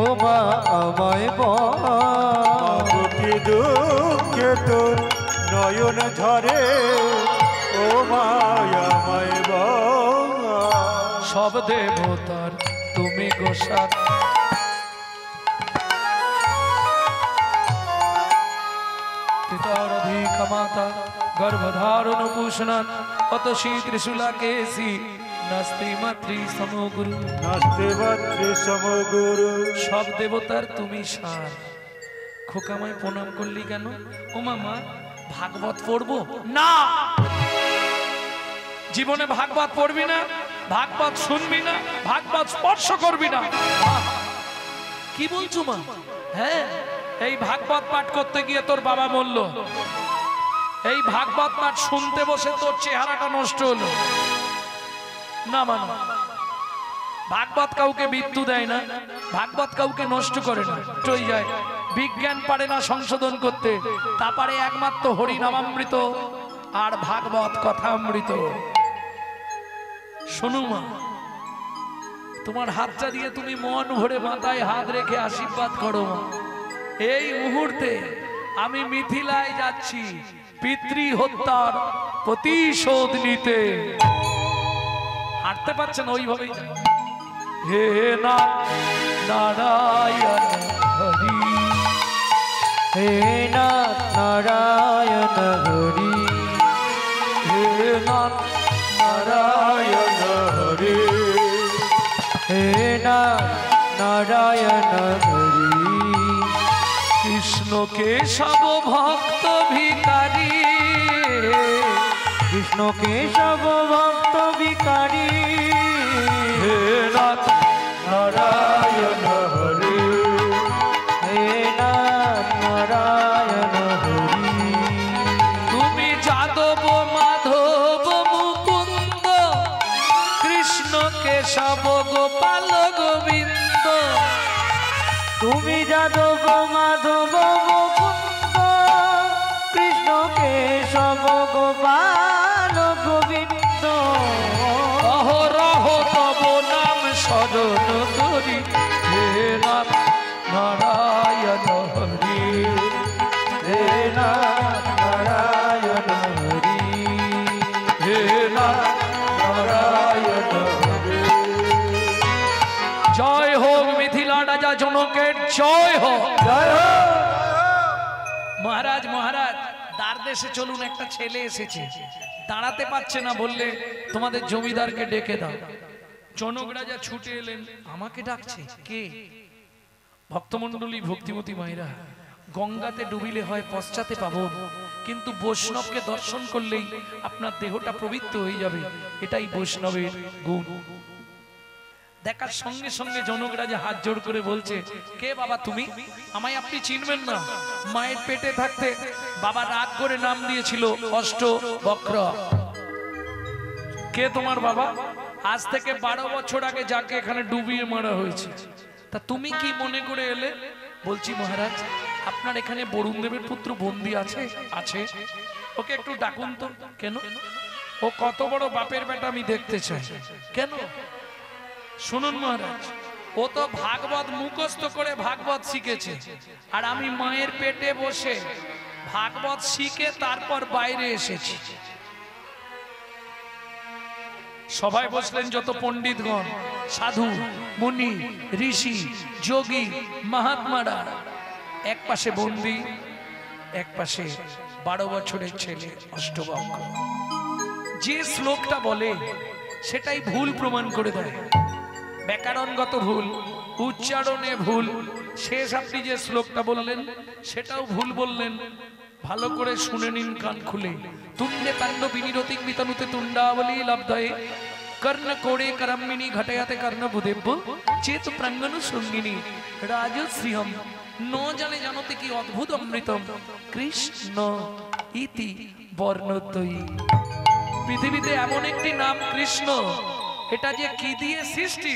ও মা আমায় বল। কি দুঃখে তোর নয়ন ঝরে, ও মায়া আমায় বল। সব দেবতার তুমি গোসার, পিতার অধিক মাতা গর্ভধারণ পোষণান অতসী ত্রিশূলা কেসি নাস্তি মাতৃ সমগুরু। নাস্তে মাতৃ সমগুরু। সব দেবতার তুমি সার। খোকামায় প্রণাম করলি কেন? ও মামা, ভাগবত পড়বো না। জীবনে ভাগবত পড়বি না, ভাগবত শুনবি না, ভাগবত স্পর্শ করবি না। কি বলছো মা? হ্যাঁ, এই ভাগবত পাঠ করতে গিয়ে তোর বাবা বলল, এই ভাগবত পাঠ শুনতে বসে তোর চেহারাটা নষ্ট হলো না। মানো, ভাগবত কাউকে মৃত্যু দেয় না, ভাগবত কাউকে নষ্ট করে না। চই যায়, বিজ্ঞান পারে না সংশোধন করতে, তা পারে একমাত্র হরিনামামৃত আর ভাগবত কথামৃত। শোনো মা, তোমার হাতটা দিয়ে তুমি মন ভরে মাথায় হাত রেখে আশীর্বাদ করো মা। এই মুহূর্তে আমি মিথিলায় যাচ্ছি পিতৃ হত্যার প্রতিশোধ নিতে। হাঁটতে পারছেন ওইভাবেই। হে না নারায়ণ হরি, হে নাথ নারায়ণ হরি, হে নাথ নারায়ণ হরি, হে নাথ নারায়ণ হরি। কৃষ্ণ কেশব ভক্ত ভিখারি, কৃষ্ণ কেশব ভক্ত ভিখারি, হে নাথ নারায়ণ হরি, হে নাথ নারায়ণ হরি। তুমি যাদব মাধব মুকুন্দ, কৃষ্ণ কেশব গোপাল গোবিন্দ। তুমি যাদব মাধব মুকুন্দ, কৃষ্ণ কেশব গোপাল গোবিন্দ। অহরহ তব নাম স্মরণ করি, হে নাথ নারায়ণ হরি, হে নাথ নারায়ণ হরি, হে নাথ নারায়ণ হরি। জয় হোক মিথিলা রাজা জনকের জয় হোক। জয় হোক। মহারাজ মহারাজ, দ্বার দেশে চলুন, একটা ছেলে এসেছে, দাঁড়াতে পারছে না, বললে তোমাদের জমিদারকে ডেকে দাও। জনক রাজা ছুটে এলেন, আমাকে ডাকছে কে? ভক্তমণ্ডলী, ভক্তিমতী মায়েরা, গঙ্গাতে ডুবিলে হয় পশ্চাতে পাবন, কিন্তু বৈষ্ণবকে দর্শন করলেই আপনার দেহটা পবিত্র হয়ে যাবে। এটাই বৈষ্ণবের গুণ। দেখার সঙ্গে সঙ্গে জনক রাজা হাত জোড় করে বলছে, কে বাবা তুমি? আমায় আপনি চিনবেন না? মায়ের পেটে থাকতে বাবা রাগ করে নাম দিয়েছিল অষ্টবক্র। কে তোমার বাবা? আজ থেকে 12 বছর আগে যাকে এখানে ডুবিয়ে মারা হয়েছে। তা তুমি কি মনে করে এলে? বলছি মহারাজ, আপনার এখানে বরুণ দেবের পুত্র বন্দী আছে। আছে, ওকে একটু ডাকুন তো। কেন? ও কত বড় বাপের বেটা আমি দেখতে চাই। কেন? শুনুন মহারাজ, ও তো ভাগবত মুখস্থ করে ভাগবত শিখেছে, আর আমি মায়ের পেটে বসে ভাগবত শিখে তারপর বাইরে এসেছি। সবাই বসলেন, যত পণ্ডিতগণ, সাধু, মুনি, ঋষি, যোগী, মহাত্মারা। এক পাশে বন্দী, এক পাশে 12 বছরের ছেলে অষ্টবক্র। যে শ্লোকটা বলে সেটাই ভুল প্রমাণ করে দেয়। ব্যাকরণগত ভুল, উচ্চারণে ভুল। শেষ আপনি যে শ্লোকটা বললেন সেটাও ভুল বললেন। ভালো করে শুনে নিন কান খুলে। তুণ্ডে তাণ্ড বিনিরতিং বিতনুতে তুণ্ডাবলী লব্ধয়ে কর্ণ কোড়ে করম্মিনী ঘটয়াতে কর্ণ বুদেব্য চেত প্রাঙ্গণু সঙ্গিনী রাজশ্রীহম ন জানে জানতে কি অদ্ভুত অমৃতম কৃষ্ণ ইতি বর্ণতয়ী। পৃথিবীতে এমন একটি নাম কৃষ্ণ, এটা যে কি দিয়ে সৃষ্টি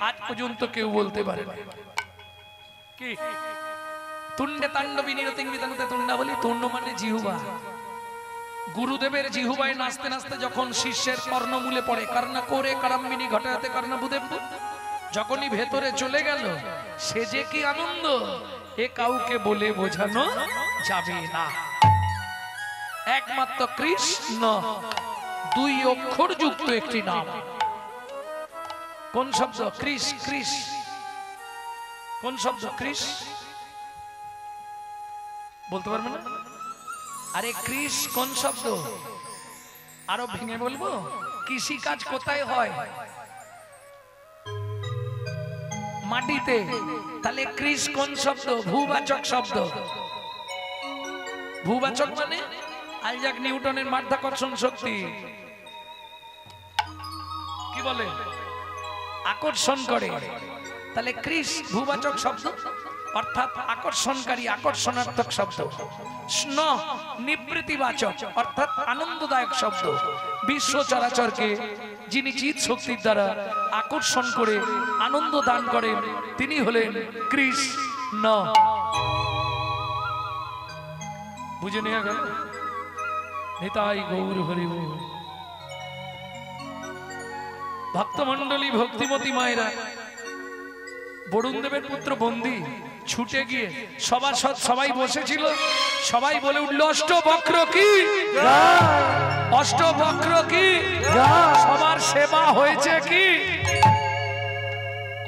আজ পর্যন্ত কেউ বলতে পারে না। কি? তুণ্ডে তাণ্ড বিনিরতিং বিতনুতে তুণ্ডাবলী। তুণ্ড মানে জিহ্বা। গুরুদেবের জিহ্বায় নাচতে নাচতে যখন শিষ্যের কর্ণমূলে পড়ে, কর্ণ কোরে করম্মিনী ঘটাতে কর্ণ বুদেব্য, যখনই ভেতরে চলে গেল, সে যে কি আনন্দ এ কাউকে বলে বোঝানো যাবে না। একমাত্র কৃষ্ণ, 2 অক্ষর যুক্ত একটি নাম। কোন শব্দ? কৃষ। কৃষ কোন শব্দ? কৃষ বলতে পারবে না? আরে কৃষ কোন শব্দ? আরো ভেঙে বলবো, কৃষি কাজ কোথায় হয়? মাটিতে। তাহলে কৃষ কোন শব্দ? ভূবাচক শব্দ। ভূবাচক মানে আইজাক নিউটনের মাধ্যাকর্ষণ শক্তি কি বলে? আকর্ষণ করে। তাহলে কৃষ ভূবাচক শব্দ, অর্থাৎ আকর্ষণকারী, আকর্ষণাত্মক শব্দ। স্ন নিবৃত্তিবাচক, অর্থাৎ আনন্দদায়ক শব্দ। বিশ্ব চরাচরকে যিনি চিৎ শক্তির দ্বারা আকর্ষণ করে আনন্দ দান করেন তিনি হলেন কৃষ্ণ। বুঝে নেওয়া গেল? নিতাই গৌর হরি বল। ভক্তমণ্ডলী, ভক্তিমতী মায়েরা, বরুণ দেবের পুত্র বন্দী ছুটে গিয়ে সভাসদ সবাই বসেছিল, সবাই বলে উঠল, অষ্টবক্র কি? অষ্টবক্র কি? সবার সেবা হয়েছে কি?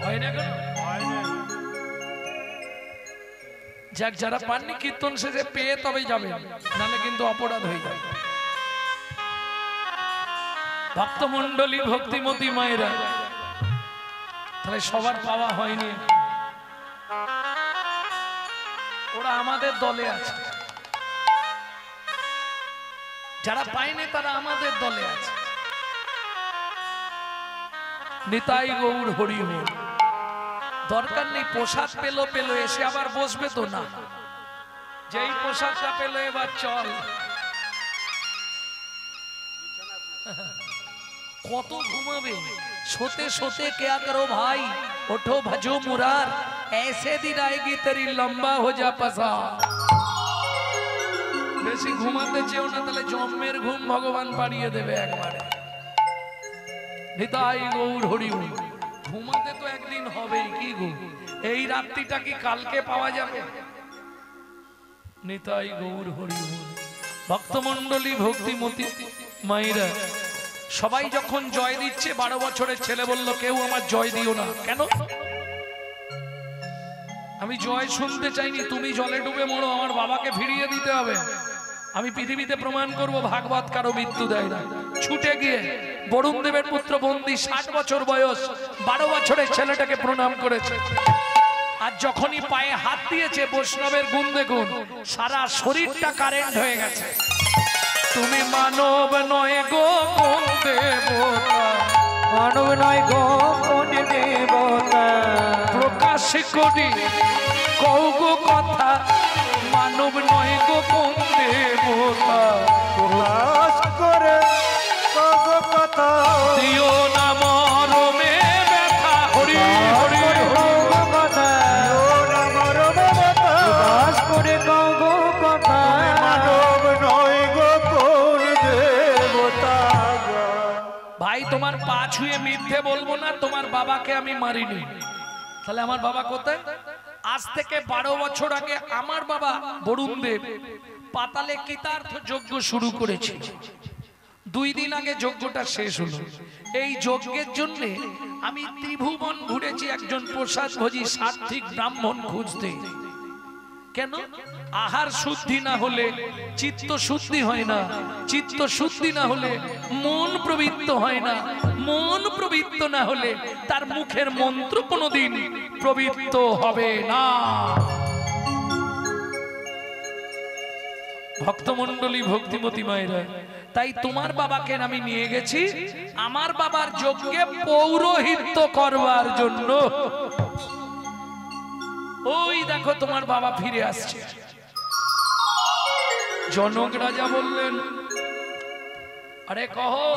হয় না কেন? যাক, যারা পাননি কীর্তন শেষে পেয়ে তবে যাবে, নাহলে কিন্তু অপরাধ হয়ে যাবে। ভক্তমণ্ডলী, ভক্তিমতী মায়েরা, তাহলে সবার পাওয়া হয়নি। ওরা আমাদের দলে আছে, যারা পায়নি তারা আমাদের দলে আছে। নিতাই গৌর হরি বল। দরকার নেই প্রসাদ পেলো পেলো এসে আবার বসবে তো না, যেই প্রসাদটা পেলো এবার চল। কত ঘুমাবে? सोते सोते क्या करो भाई, उठो भजो मुरार, ऐसे दिन आएगी तेरी लंबा हो जा पसा। বেশি ঘুমাতে চেও না, তাহলে জন্মের ঘুম ভগবান পাড়িয়ে দেবে একবারে। নিতাই গৌর হরি বল। ঘুমাতে তো একদিন হবেই, কি গো এই রাত্রিটা কি কালকে পাওয়া যাবে? নিতাই গৌর হরি বল। ভক্তমণ্ডলী, ভক্তিমতী মায়েরা, সবাই যখন জয় দিচ্ছে, 12 বছরের ছেলে বলল, কেউ আমার জয় দিও না। কেন? আমি জয় শুনতে চাইনি, তুমি জলে ডুবে মরো, আমার বাবাকে ফিরিয়ে দিতে হবে। আমি পৃথিবীতে প্রমাণ করব ভাগবত কারো মৃত্যু দেয় না। ছুটে গিয়ে বরুণ দেবের পুত্র বন্দী 60 বছর বয়স 12 বছরের ছেলেটাকে প্রণাম করেছে। আর যখনই পায়ে হাত দিয়েছে বৈষ্ণবের গুণ দেখুন, সারা শরীরটা কারেন্ট হয়ে গেছে। তুমি মানব নয় গো কোন দেবতা, মানব নয় গো কোন দেবতা, প্রকাশ করি কও গো কথা, মানব নয় গো কোন দেবতা, প্রকাশ করে কগ কথা দিও না মরমে ব্যথা। হরি হরি হরি। কথা ওরা মরবে ব্যথা। প্রকাশ করে কও গো কথা, মানব নয় গো কোন দেবতা। ভাই তোমার পা ছুঁয়ে মিথ্যে বলবো না, তোমার বাবাকে আমি মারিনি। তাহলে আমার বাবা কোথায়? আজ থেকে 12 বছর আগে আমার বাবা বরুণ দেব পাতালে কৃতার্থ যজ্ঞ শুরু করেছে। 2 দিন আগে যজ্ঞটা শেষ হলো। এই যজ্ঞের জন্য আমি ত্রিভুবন ঘুরেছি একজন প্রসাদভোজী সাত্ত্বিক ব্রাহ্মণ খুঁজতে। কেন? আহার শুদ্ধি না হলে চিত্ত শুদ্ধি হয় না, চিত্ত শুদ্ধি না হলে মন প্রবৃত্ত হয় না, মন প্রবৃত্ত না হলে তার মুখের মন্ত্র কোনোদিন প্রবৃত্ত হবে না। ভক্তমণ্ডলী, ভক্তিমতী মায়েরা, তাই তোমার বাবাকে আমি নিয়ে গেছি আমার বাবার যজ্ঞে পৌরোহিত্য করবার জন্য। ওই দেখো তোমার বাবা ফিরে আসছে। জনক রাজা বললেন, আরে কহো।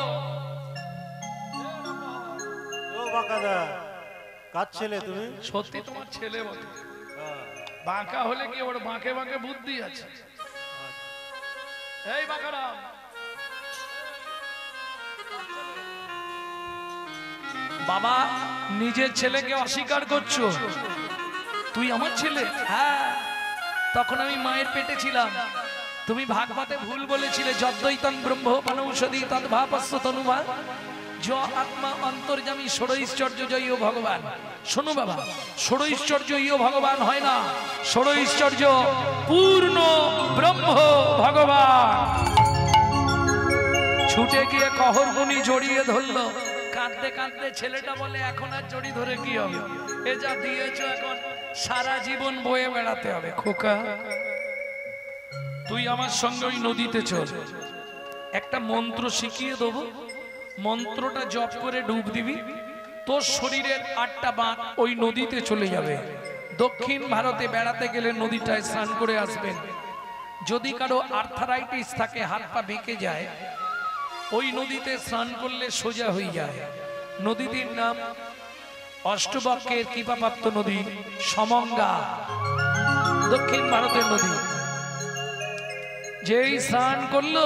ও বাঁকাদা, কার ছেলে তুমি? সত্যি তোমার ছেলে বটে। বাঁকা হলে কি ওর বাঁকে বাঁকে বুদ্ধি আছে। এই বাঁকারাম, বাবা নিজের ছেলেকে অস্বীকার করছো? তুই আমার ছেলে? হ্যাঁ, তখন আমি মায়ের পেটে ছিলাম। তুমি ভাগবতে ভুল বলেছিলে, যদ্দৈতং ব্রহ্ম পানৌষধি তদ্ভাবস্য তনুভা, য আত্মা অন্তর্যামী ষড়ৈশ্বর্য জয় ভগবান। শোনো বাবা, ষড়ৈশ্বর্য ভগবান হয় না, ষড়ৈশ্বর্য পূর্ণ ব্রহ্ম ভগবান। ছুটে গিয়ে কহরমণি জড়িয়ে ধরলো, কাঁদতে কাঁদতে ছেলেটা বলে, এখন আর জড়ি ধরে কি হবে, এ যা দিয়েছো এখন সারা জীবন বয়ে বেড়াতে হবে। খোকা, তুই আমার সঙ্গে ওই নদীতে চল, একটা মন্ত্র শিখিয়ে দেবো, মন্ত্রটা জপ করে ডুব দিবি, তোর শরীরের 8টা বাঁক ওই নদীতে চলে যাবে। দক্ষিণ ভারতে বেড়াতে গেলে নদীটায় স্নান করে আসবেন। যদি কারো আর্থারাইটিস থাকে, হাত পা বেঁকে যায়, ওই নদীতে স্নান করলে সোজা হয়ে যায়। নদীটির নাম অষ্টবক্ষের কৃপাপ্রাপ্ত নদী সমঙ্গা, দক্ষিণ ভারতের নদী। যেই স্নান করলো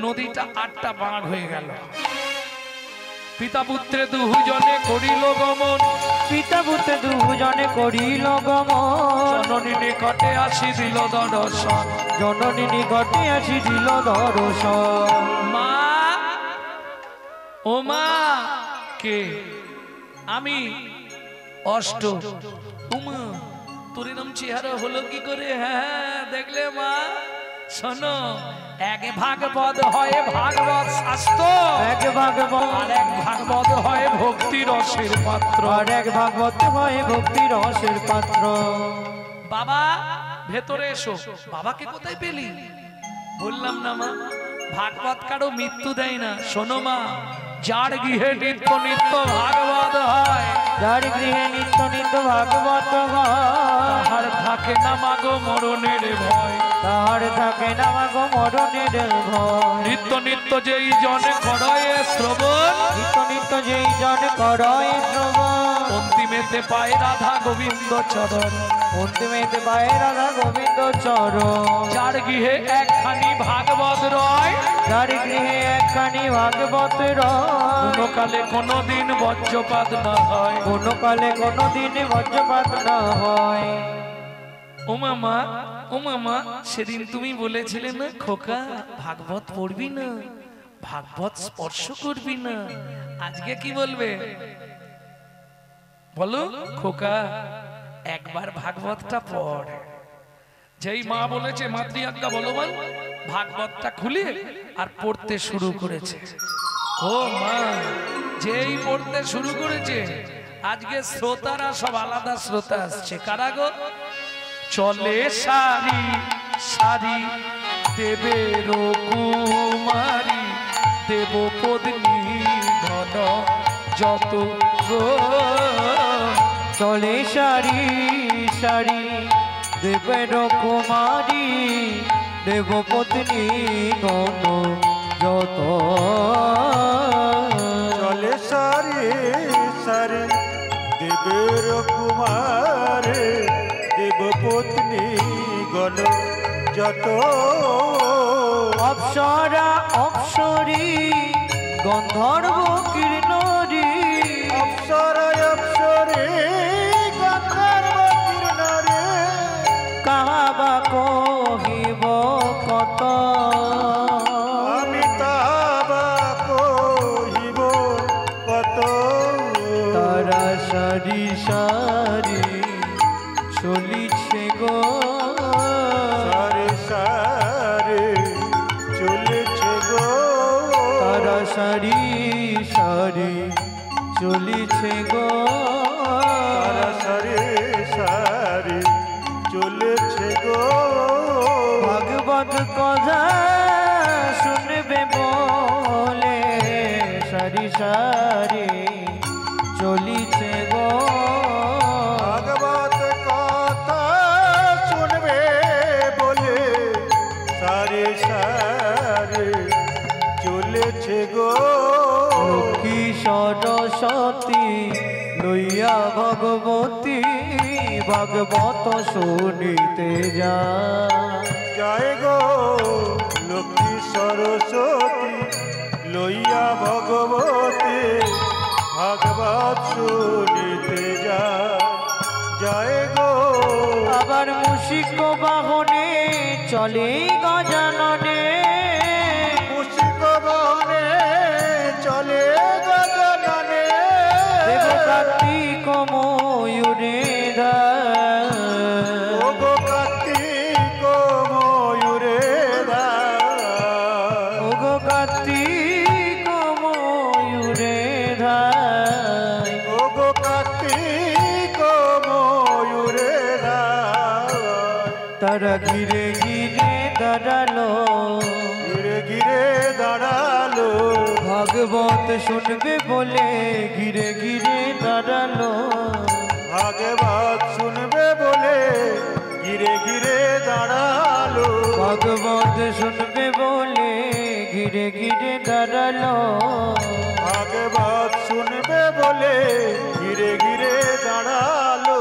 নদীটা 8টা বাঁক হয়ে গেল। পিতা পুত্রে দুজনে করিল গমন, পিতা পুত্র দুজনে করিল গমন, জননী নিকটে আসি দিল দর্শন। জননী নিকটে আসি দিল দর্শন। মা, ও মা। কে? আমি অষ্ট। উমা, তোর এরম চেহারা হলো কি করে? হ্যাঁ দেখলে মা, শোনো, এক ভাগবত হয় ভাগবত শাস্ত্র, এক ভাগবত আর এক ভাগবত হয় ভক্তি রসের পাত্র। আর এক ভাগবত হয় ভক্তি রসের পাত্র। বাবা ভেতরে এসো। বাবাকে কোথায় পেলি? বললাম না মা, ভাগবত কারো মৃত্যু দেয় না। শোনো মা, যার গৃহে নিত্য নিত্য ভাগবত হয়, যার গৃহে নিত্য নিত্য ভাগবত হয়, তাহার থাকে না মাগো মরণের ভয়। তাহার থাকে না মাগো মরণের ভয়। নিত্য নিত্য যেই জনে করয় শ্রবণ, নিত্য নিত্য যেই জন করয় শ্রবণ, অন্তিমেতে পায় রাধা গোবিন্দ চরণ। অন্তিমেতে পায় রাধা গোবিন্দ চরণ। যার গৃহে একখানি ভাগবত রয়, যার গৃহে একখানি ভাগবত রয়, কোনো কালে কোনো দিন বজ্রপাত না হয়। কোনো কালে কোনো দিন বজ্রপাত না হয়। ও মামা, ও মামা, সেদিন তুমি বলেছিলে না খোকা ভাগবত পড়বি না, ভাগবত স্পর্শ করবি না, আজকে কি বলবে বলো? খোকা একবার ভাগবতটা পড়। যেই মা বলেছে মাতৃ আজ্ঞা বলবান, ভাগবতটা খুলে আর পড়তে শুরু করেছে। ও মা, যেই পড়তে শুরু করেছে আজকে শ্রোতারা সব আলাদা শ্রোতা আসছে। কারা গো? চলে সারি সারি দেবের কুমারী দেব পদ্মী ঘন যত গো। চলে সারি সারি দেবের কুমারী দেবপত্নী গণ যত। চলে সারি সারি দেবের কুমারে দেবপত্নী গণ যত। অপ্সরা অপ্সরী গন্ধর্ব কিরণরী অপ্সরায় অপ্সরে গন্ধর্ব কিরণরে কাহাবা কহিব কত। আমি তাবা কহিব কত। তারা সারি সারি চলিছে গো। সারে সারে চলেছে গো। তারা সারি সারি চলিছে গো। তারা সারে সারে চলেছে গো। ভাগবত কথা শুনবে বলে সারি সারি চলিছে গো। ভাগবত কথা শুনবে বলে সারে সারে চলেছে গো। লক্ষ্মী সরস্বতী লইয়া ভগবতী ভাগবত শুনিতে যায় গো। লক্ষ্মী সরস্বতী লইয়া ভগবতী ভাগবত শুনিতে যায় গো। আবার মুশিক বাহনে চলে গজাননে। মুশিক বাহনে চলে গজাননে। দেব কার্তিক ময়ূরে ধায়। ও গো কার্তিক ময়ূরে ধায়। ও গো কার্তিক ময়ূরে ধায়। ও গো কার্তিক ময়ূরে ধায়। তারা ঘিরে ঘিরে দাঁড়ালো ঘিরে ঘিরে দাঁড়ালো। ভাগবত শুনবে বলে ঘিরে ঘিরে দাঁড়ালো। ভাগবত শুনবে বলে ঘিরে ঘিরে দাঁড়ালো। ভাগবত শুনবে বলে ঘিরে ঘিরে দাঁড়ালো। ভাগবত শুনবে বলে ঘিরে ঘিরে দাঁড়ালো।